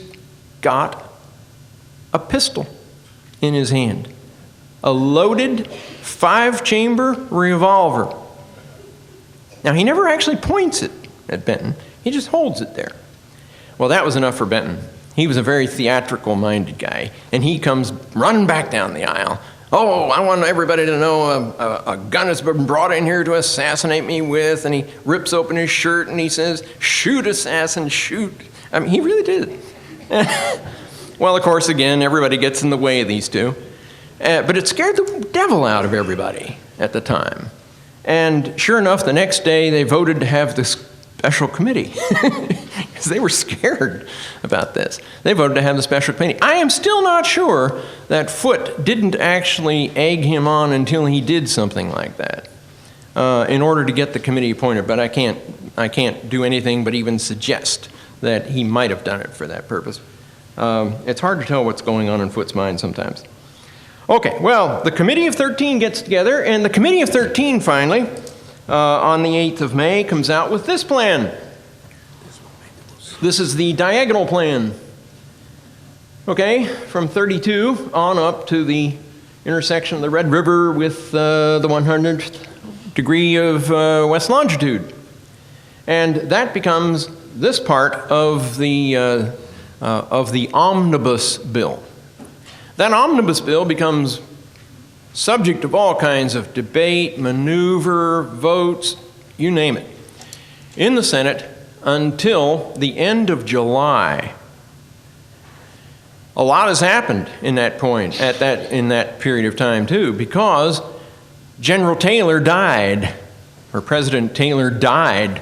got a pistol in his hand, a loaded 5-chamber revolver. Now, he never actually points it at Benton. He just holds it there. Well, that was enough for Benton. He was a very theatrical-minded guy, and he comes running back down the aisle. Oh, I want everybody to know a gun has been brought in here to assassinate me with, and he rips open his shirt and he says, "Shoot, assassin, shoot." I mean, he really did. Well, of course, again, everybody gets in the way of these two. But it scared the devil out of everybody at the time. And sure enough, the next day they voted to have this special committee because they were scared about this. They voted to have the special committee. I am still not sure that Foote didn't actually egg him on until he did something like that in order to get the committee appointed, but I can't do anything but even suggest that he might have done it for that purpose. It's hard to tell what's going on in Foote's mind sometimes. Okay, well, the Committee of 13 gets together, and the Committee of 13 finally, on the 8th of May, comes out with this plan. This is the diagonal plan. Okay, from 32 on up to the intersection of the Red River with the 100th degree of west longitude. And that becomes this part of the omnibus bill. That omnibus bill becomes subject of all kinds of debate, maneuver, votes, you name it, in the Senate until the end of July. A lot has happened in that point, in that period of time too, because General Taylor died, or President Taylor died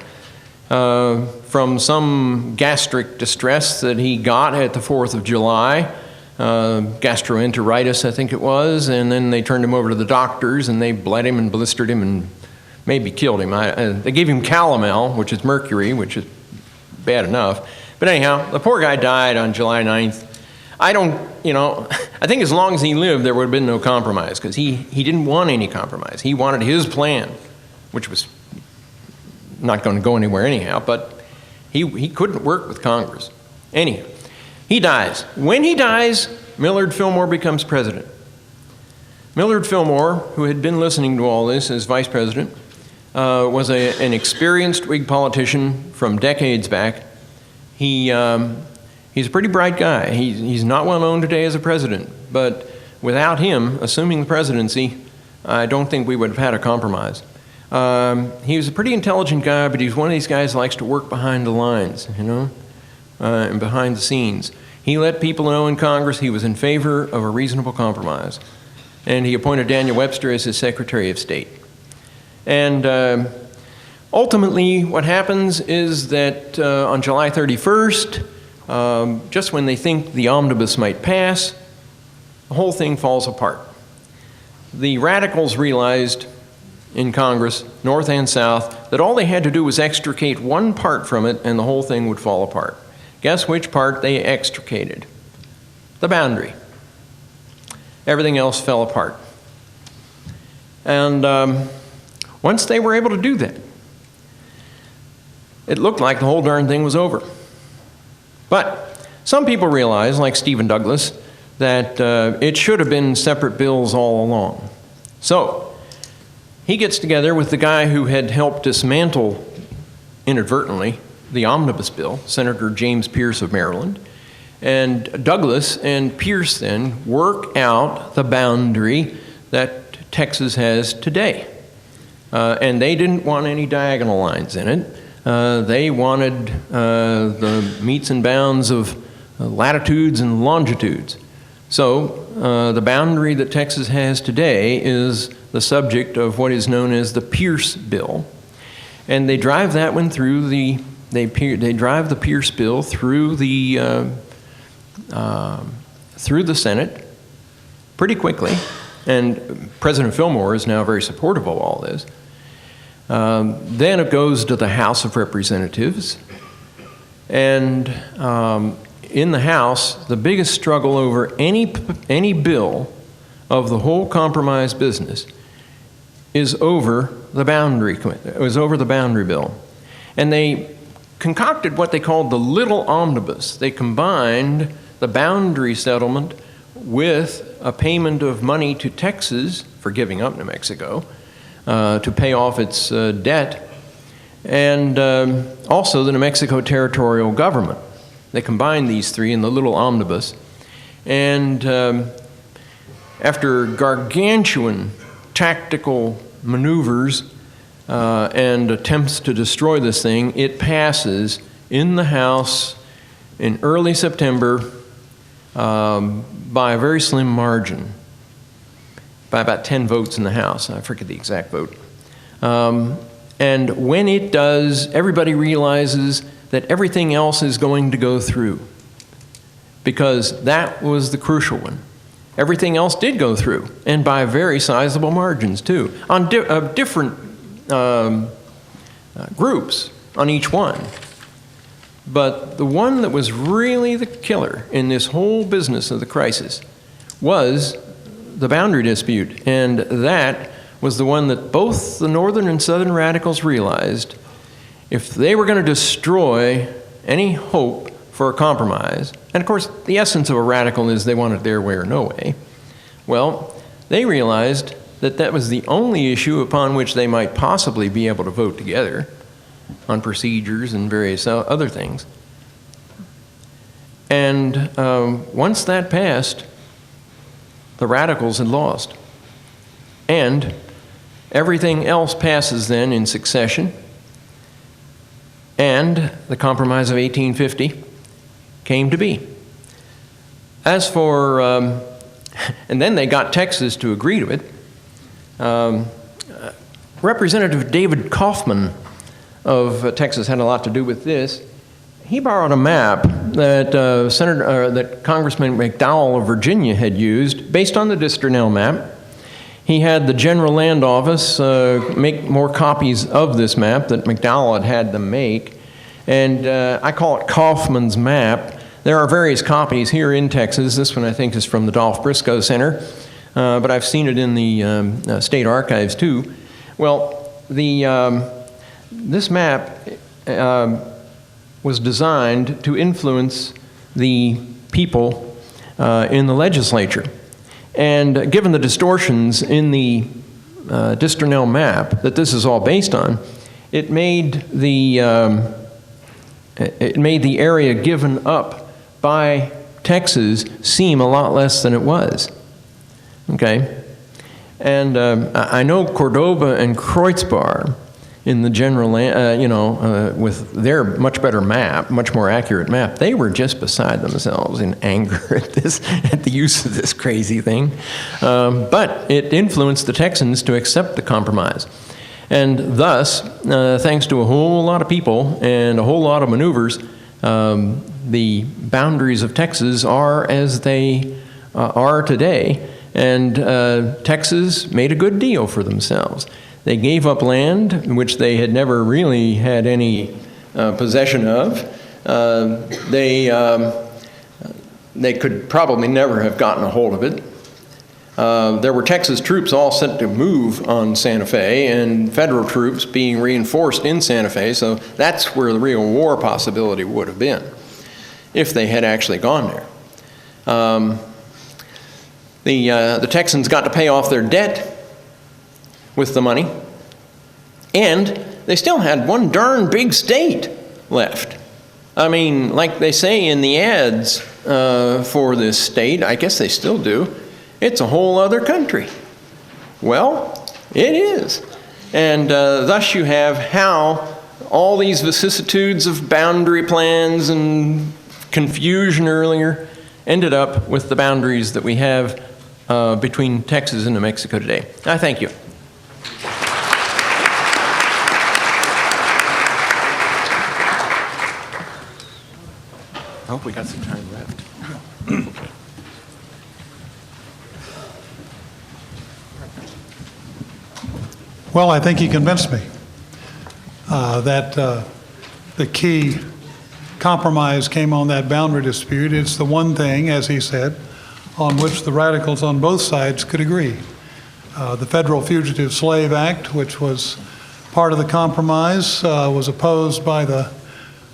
from some gastric distress that he got at the 4th of July. Gastroenteritis, I think it was, and then they turned him over to the doctors and they bled him and blistered him and maybe killed him. They gave him calomel, which is mercury, which is bad enough. But anyhow, the poor guy died on July 9th. I think as long as he lived, there would have been no compromise because he didn't want any compromise. He wanted his plan, which was not going to go anywhere anyhow, but he couldn't work with Congress. Anyhow. He dies. When he dies, Millard Fillmore becomes president. Millard Fillmore, who had been listening to all this as vice president, was an experienced Whig politician from decades back. He's a pretty bright guy. He's not well known today as a president, but without him assuming the presidency, I don't think we would have had a compromise. He was a pretty intelligent guy, but he's one of these guys who likes to work behind the lines, and behind the scenes. He let people know in Congress he was in favor of a reasonable compromise. And he appointed Daniel Webster as his Secretary of State. And ultimately, what happens is that on July 31st, just when they think the omnibus might pass, the whole thing falls apart. The radicals realized in Congress, North and South, that all they had to do was extricate one part from it and the whole thing would fall apart. Guess which part they extricated? The boundary. Everything else fell apart. And once they were able to do that, it looked like the whole darn thing was over. But some people realize, like Stephen Douglas, that it should have been separate bills all along. So he gets together with the guy who had helped dismantle, inadvertently, the omnibus bill, Senator James Pierce of Maryland. And Douglas and Pierce then work out the boundary that Texas has today. And they didn't want any diagonal lines in it. They wanted the metes and bounds of latitudes and longitudes. So the boundary that Texas has today is the subject of what is known as the Pierce Bill. And they drive that one through they drive the Pierce Bill through the Senate pretty quickly. And President Fillmore is now very supportive of all this. Then it goes to the House of Representatives. And in the House, the biggest struggle over any bill of the whole compromise business is over the boundary bill. And they concocted what they called the Little Omnibus. They combined the boundary settlement with a payment of money to Texas for giving up New Mexico to pay off its debt, and also the New Mexico territorial government. They combined these three in the Little Omnibus. And after gargantuan tactical maneuvers and attempts to destroy this thing, it passes in the House in early September by a very slim margin, by about 10 votes in the House. I forget the exact vote. And when it does, everybody realizes that everything else is going to go through, because that was the crucial one. Everything else did go through, and by very sizable margins too, on different groups on each one. But the one that was really the killer in this whole business of the crisis was the boundary dispute. And that was the one that both the Northern and Southern radicals realized if they were going to destroy any hope for a compromise, and of course the essence of a radical is they want it their way or no way, well, they realized that that was the only issue upon which they might possibly be able to vote together on procedures and various other things. And once that passed, the radicals had lost. And everything else passes then in succession. And the Compromise of 1850 came to be. As for, and then they got Texas to agree to it. Representative David Kaufman of Texas had a lot to do with this. He borrowed a map that that Congressman McDowell of Virginia had used based on the Disternell map. He had the General Land Office make more copies of this map that McDowell had them make, and I call it Kaufman's map. There are various copies here in Texas. This one I think is from the Dolph Briscoe Center, but I've seen it in the state archives too. Well, this map was designed to influence the people in the legislature. And given the distortions in the Disternell map that this is all based on, it made the area given up by Texas seem a lot less than it was. Okay? And I know Cordova and Kreutzbar in the general, with their much better map, much more accurate map, they were just beside themselves in anger at the use of this crazy thing. But it influenced the Texans to accept the compromise. And thus, thanks to a whole lot of people and a whole lot of maneuvers, the boundaries of Texas are as they are today. And Texas made a good deal for themselves. They gave up land which they had never really had any possession of. They could probably never have gotten a hold of it. There were Texas troops all set to move on Santa Fe and federal troops being reinforced in Santa Fe, so that's where the real war possibility would have been. if they had actually gone there. The Texans got to pay off their debt with the money, and they still had one darn big state left. I mean, like they say in the ads for this state, I guess they still do, it's a whole other country. Well, it is. And thus you have how all these vicissitudes of boundary plans and confusion earlier ended up with the boundaries that we have between Texas and New Mexico today. I thank you. I hope we got some time left. Okay. Well, I think he convinced me that the key compromise came on that boundary dispute. It's the one thing, as he said, on which the radicals on both sides could agree. The Federal Fugitive Slave Act, which was part of the compromise, was opposed by the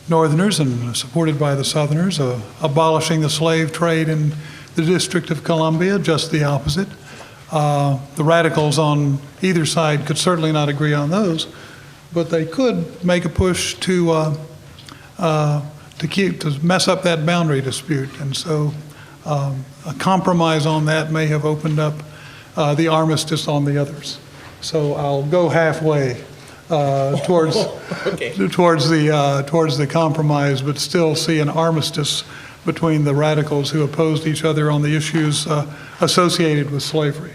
Northerners and supported by the Southerners, abolishing the slave trade in the District of Columbia, just the opposite. The radicals on either side could certainly not agree on those, but they could make a push to mess up that boundary dispute. And so a compromise on that may have opened up the armistice on the others. So I'll go halfway towards the compromise, but still see an armistice between the radicals who opposed each other on the issues associated with slavery.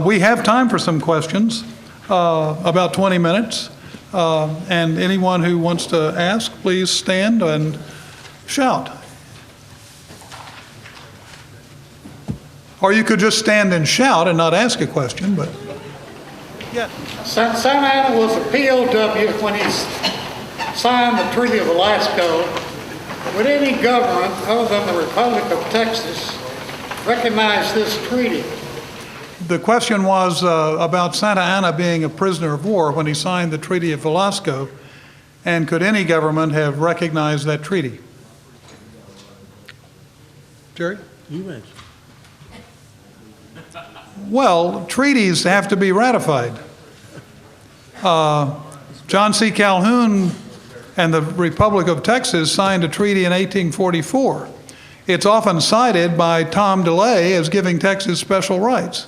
We have time for some questions, about 20 minutes. And anyone who wants to ask, please stand and shout. Or you could just stand and shout and not ask a question, but yeah. Santa Anna was a POW when he signed the Treaty of Alaska. Would any government other than the Republic of Texas recognize this treaty? The question was about Santa Anna being a prisoner of war when he signed the Treaty of Velasco, and could any government have recognized that treaty? Jerry? You mentioned. Well, treaties have to be ratified. John C. Calhoun and the Republic of Texas signed a treaty in 1844. It's often cited by Tom DeLay as giving Texas special rights.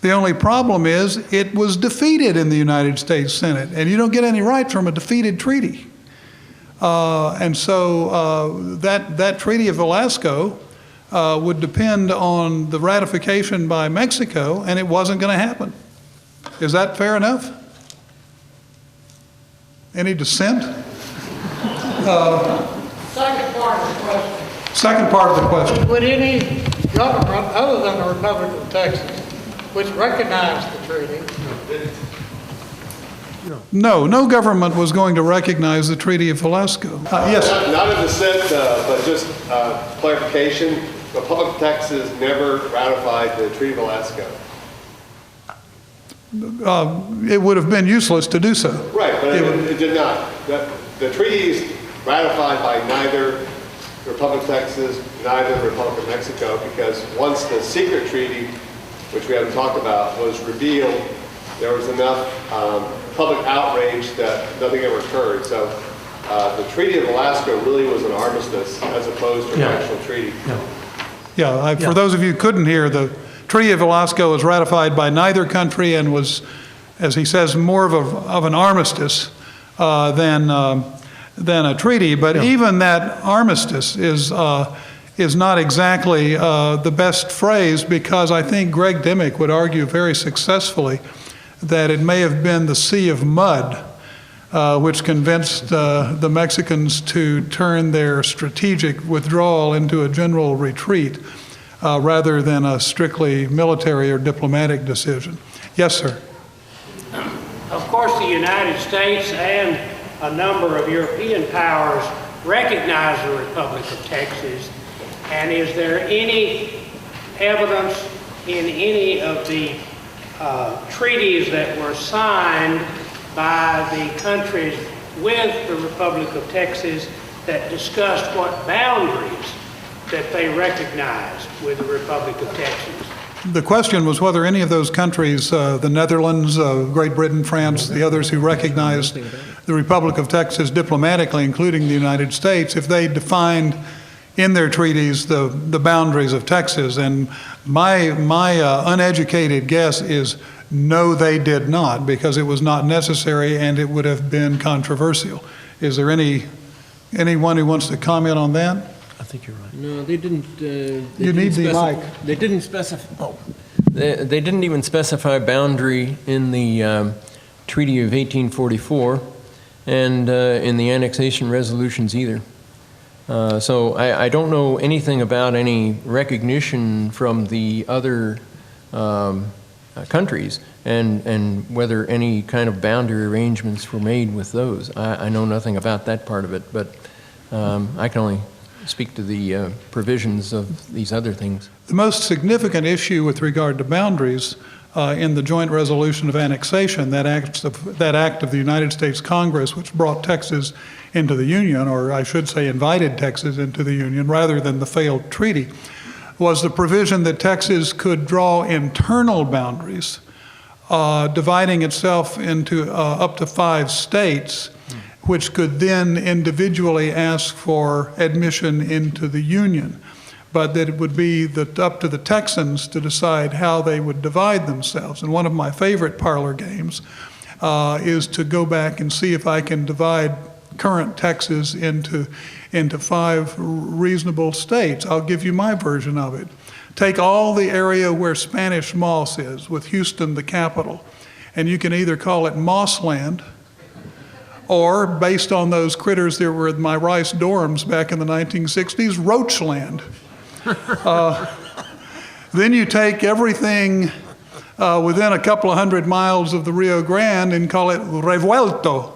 The only problem is it was defeated in the United States Senate, and you don't get any rights from a defeated treaty. And so that Treaty of Velasco would depend on the ratification by Mexico, and it wasn't going to happen. Is that fair enough? Any dissent? Second part of the question. Second part of the question. Would any government other than the Republic of Texas, which recognized the treaty, No government was going to recognize the Treaty of Velasco. Yes? Not a dissent, but just clarification. The Republic of Texas never ratified the Treaty of Alaska. It would have been useless to do so. Right, but it did not. The treaty is ratified by neither the Republic of Texas, neither the Republic of Mexico, because once the secret treaty, which we haven't talked about, was revealed, there was enough public outrage that nothing ever occurred. So the Treaty of Alaska really was an armistice as opposed to an actual treaty. For those of you who couldn't hear, the Treaty of Velasco was ratified by neither country and was, as he says, more of an armistice than a treaty. But even that armistice is not exactly the best phrase, because I think Greg Dimmick would argue very successfully that it may have been the Sea of Mud which convinced the Mexicans to turn their strategic withdrawal into a general retreat rather than a strictly military or diplomatic decision. Yes, sir. Of course, the United States and a number of European powers recognize the Republic of Texas. And is there any evidence in any of the treaties that were signed by the countries with the Republic of Texas that discussed what boundaries that they recognized with the Republic of Texas. The question was whether any of those countries, the Netherlands, Great Britain, France, the others who recognized the Republic of Texas diplomatically, including the United States, if they defined in their treaties the boundaries of Texas. And my uneducated guess is no, they did not, because it was not necessary and it would have been controversial. Is there anyone who wants to comment on that? I think you're right. No, they didn't. You need the mic. They didn't specify. Oh, they didn't even specify boundary in the Treaty of 1844, and in the annexation resolutions either. So I don't know anything about any recognition from the other countries, and whether any kind of boundary arrangements were made with those. I know nothing about that part of it, but I can only speak to the provisions of these other things. The most significant issue with regard to boundaries in the joint resolution of annexation, that act of the United States Congress which brought Texas into the Union, or I should say invited Texas into the Union rather than the failed treaty, was the provision that Texas could draw internal boundaries, dividing itself into up to 5 states, which could then individually ask for admission into the Union, but that it would be up to the Texans to decide how they would divide themselves. And one of my favorite parlor games is to go back and see if I can divide current Texas into 5 reasonable states. I'll give you my version of it. Take all the area where Spanish Moss is, with Houston the capital, and you can either call it Mossland, or, based on those critters that were in my Rice dorms back in the 1960s, Roachland. Then you take everything within a couple of 100 miles of the Rio Grande and call it Revuelto,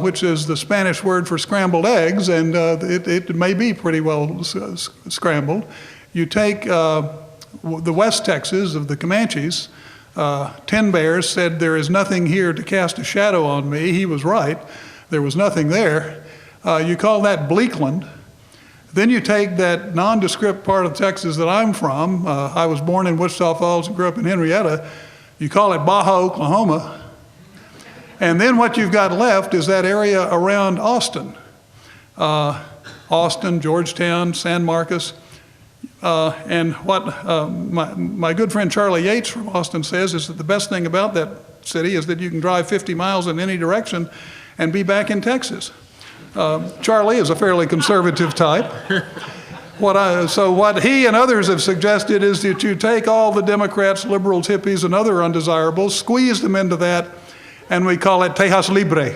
which is the Spanish word for scrambled eggs, and it may be pretty well scrambled. You take the West Texas of the Comanches. Ten Bears said, "There is nothing here to cast a shadow on me." He was right. There was nothing there. You call that Bleakland. Then you take that nondescript part of Texas that I'm from. I was born in Wichita Falls and grew up in Henrietta. You call it Baja, Oklahoma. And then what you've got left is that area around Austin. Austin, Georgetown, San Marcos. And what my good friend Charlie Yates from Austin says is that the best thing about that city is that you can drive 50 miles in any direction and be back in Texas. Charlie is a fairly conservative type. So what he and others have suggested is that you take all the Democrats, liberals, hippies, and other undesirables, squeeze them into that, and we call it Tejas Libre.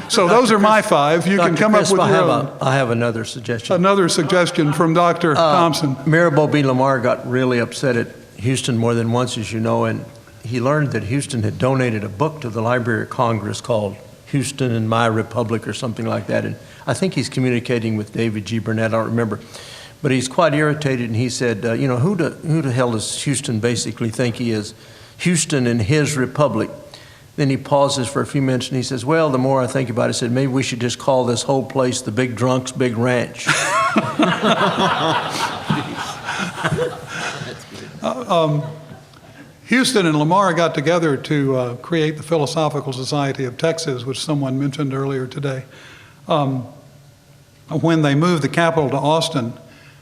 So those are my 5. You can come up with your own. I have another suggestion. Another suggestion from Dr. Thompson. Mayor Bobby Lamar got really upset at Houston more than once, as you know, and he learned that Houston had donated a book to the Library of Congress called Houston and My Republic or something like that. And I think he's communicating with David G. Burnett, I don't remember. But he's quite irritated, and he said, who the hell does Houston basically think he is? Houston and his republic. Then he pauses for a few minutes and he says, well, the more I think about it, he said, maybe we should just call this whole place the Big Drunk's Big Ranch. Houston and Lamar got together to create the Philosophical Society of Texas, which someone mentioned earlier today. When they moved the capital to Austin,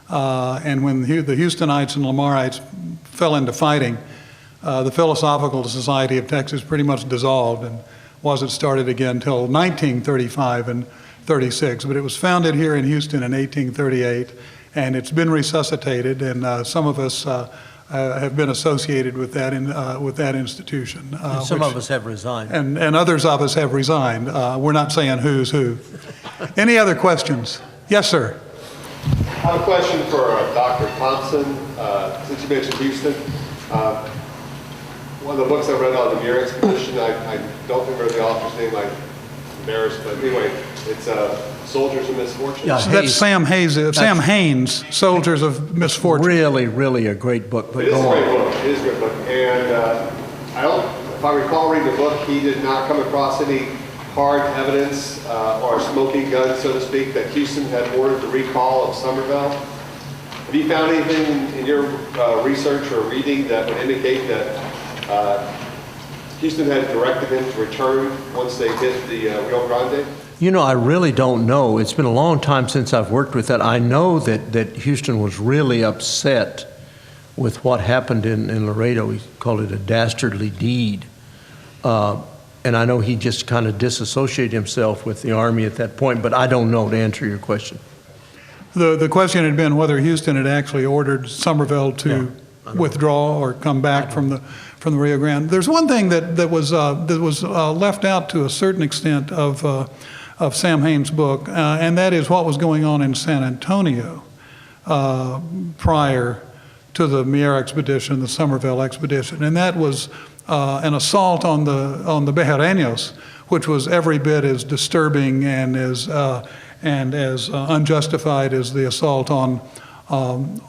and when the Houstonites and Lamarites fell into fighting, the Philosophical Society of Texas pretty much dissolved and wasn't started again until 1935 and 36. But it was founded here in Houston in 1838, and it's been resuscitated, and some of us have been associated with that institution. Some of us have resigned. And others of us have resigned. We're not saying who's who. Any other questions? Yes, sir. I have a question for Dr. Thompson, since you mentioned Houston. One of the books I read on the Muir expedition, I don't remember the author's name, I'm embarrassed, but anyway, it's Soldiers of Misfortune. Yeah, That's Sam Haynes, Soldiers of Misfortune. Really, really a great book. But It is a great book. It is a great book. And if I recall reading the book, he did not come across any hard evidence or smoking gun, so to speak, that Houston had ordered the recall of Somerville. Have you found anything in your research or reading that would indicate that Houston had directed him to return once they hit the Rio Grande? You know, I really don't know. It's been a long time since I've worked with that. I know that Houston was really upset with what happened in Laredo. He called it a dastardly deed. And I know he just kind of disassociated himself with the Army at that point, but I don't know, to answer your question. The question had been whether Houston had actually ordered Somerville to withdraw or come back from the Rio Grande. There's one thing that was left out to a certain extent of Sam Haines' book, and that is what was going on in San Antonio prior to the Mier expedition, the Somerville expedition, and that was an assault on the Bejareños, which was every bit as disturbing and as unjustified as the assault on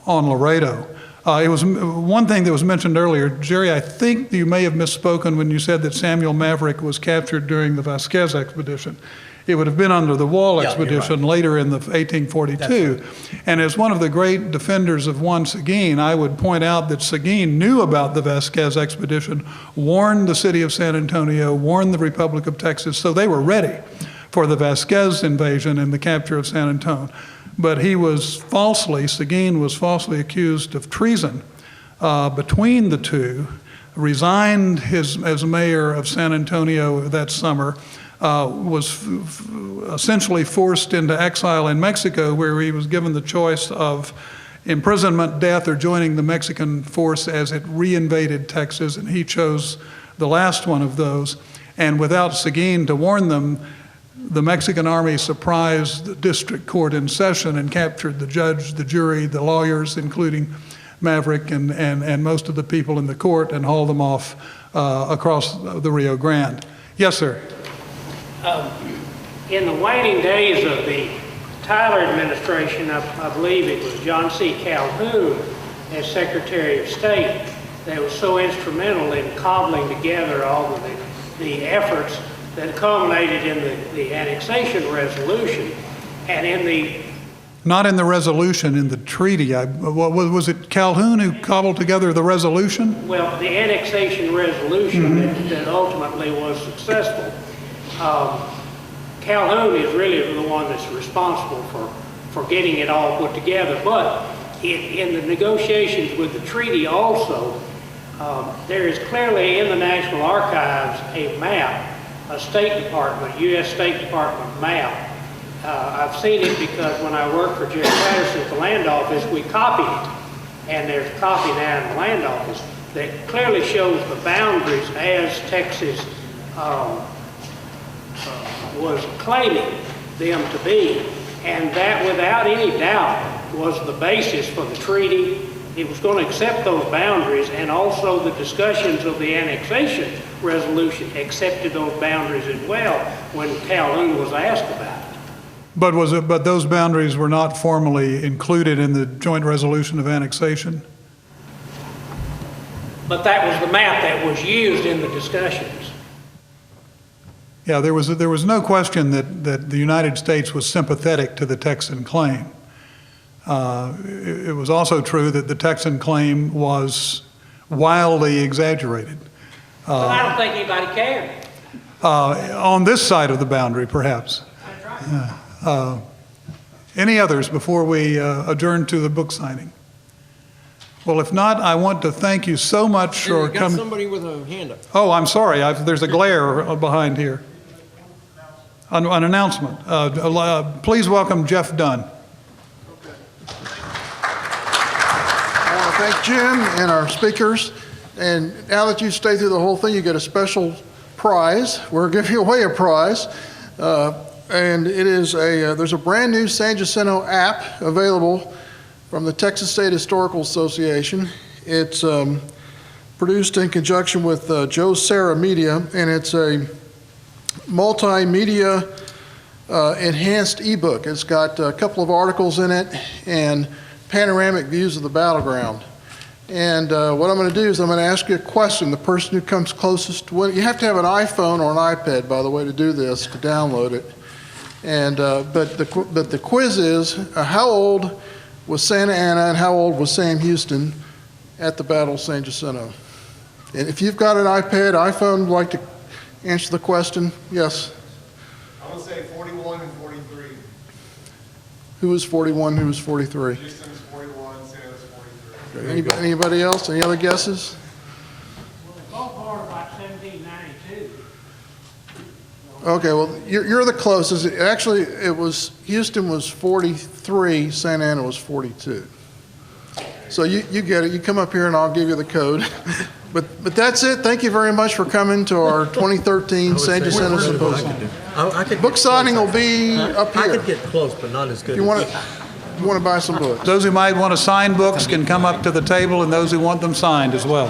Laredo. It was one thing that was mentioned earlier. Jerry, I think you may have misspoken when you said that Samuel Maverick was captured during the Vasquez expedition. It would have been under the Wall expedition later in the 1842. Right. And as one of the great defenders of Juan Seguin, I would point out that Seguin knew about the Vasquez expedition, warned the city of San Antonio, warned the Republic of Texas, so they were ready for the Vasquez invasion and the capture of San Antonio. But Seguin was falsely accused of treason between the two, resigned as mayor of San Antonio that summer, was essentially forced into exile in Mexico, where he was given the choice of imprisonment, death, or joining the Mexican force as it reinvaded Texas, and he chose the last one of those. And without Seguin to warn them, the Mexican army surprised the district court in session and captured the judge, the jury, the lawyers, including Maverick and most of the people in the court, and hauled them off across the Rio Grande. Yes, sir. In the waning days of the Tyler administration, I believe it was John C. Calhoun as Secretary of State that was so instrumental in cobbling together all of the efforts that culminated in the annexation resolution. And in the... Not in the resolution, in the treaty. Was it Calhoun who cobbled together the resolution? Well, the annexation resolution that ultimately was successful. Calhoun is really the one that's responsible for getting it all put together. But in the negotiations with the treaty also, there is clearly in the National Archives a map, a State Department, U.S. State Department map. I've seen it because when I worked for Jerry Patterson at the land office, we copied it. And there's a copy now in the land office that clearly shows the boundaries as Texas was claiming them to be. And that, without any doubt, was the basis for the treaty. It was going to accept those boundaries, and also the discussions of the annexation resolution accepted those boundaries as well when Calhoun was asked about it. But those boundaries were not formally included in the joint resolution of annexation? But that was the map that was used in the discussions. Yeah, there was no question that the United States was sympathetic to the Texan claim. It was also true that the Texan claim was wildly exaggerated. But I don't think anybody cared. On this side of the boundary, perhaps. That's right. Any others before we adjourn to the book signing? Well, if not, I want to thank you so much for coming. Somebody with a hand up. Oh, I'm sorry. There's a glare behind here. An announcement. Please welcome Jeff Dunn. I want to thank Jim and our speakers. And now that you've stayed through the whole thing, you get a special prize. We're giving away a prize. And it is there's a brand new San Jacinto app available from the Texas State Historical Association. It's produced in conjunction with Joe Serra Media, and it's a multimedia enhanced ebook. It's got a couple of articles in it and panoramic views of the battleground. And what I'm going to do is I'm going to ask you a question. The person who comes closest to win, you have to have an iPhone or an iPad, by the way, to do this, to download it. And but the quiz is, how old was Santa Anna and how old was Sam Houston at the Battle of San Jacinto? And if you've got an iPad, iPhone, would like to answer the question? Yes. I'm going to say 41 and 43. Who was 41? Who was 43? Houston's 41, Santa's 43. Anybody else? Any other guesses? Well, ballpark like 1792. Okay, well, you're the closest. Actually, it was, Houston was 43, Santa Ana was 42. So you get it. You come up here and I'll give you the code. But that's it. Thank you very much for coming to our 2013 San Jacinto Symposium. Book signing will be up I here. could get close, but not as good. If you want to buy some books. Those who might want to sign books can come up to the table, and those who want them signed as well.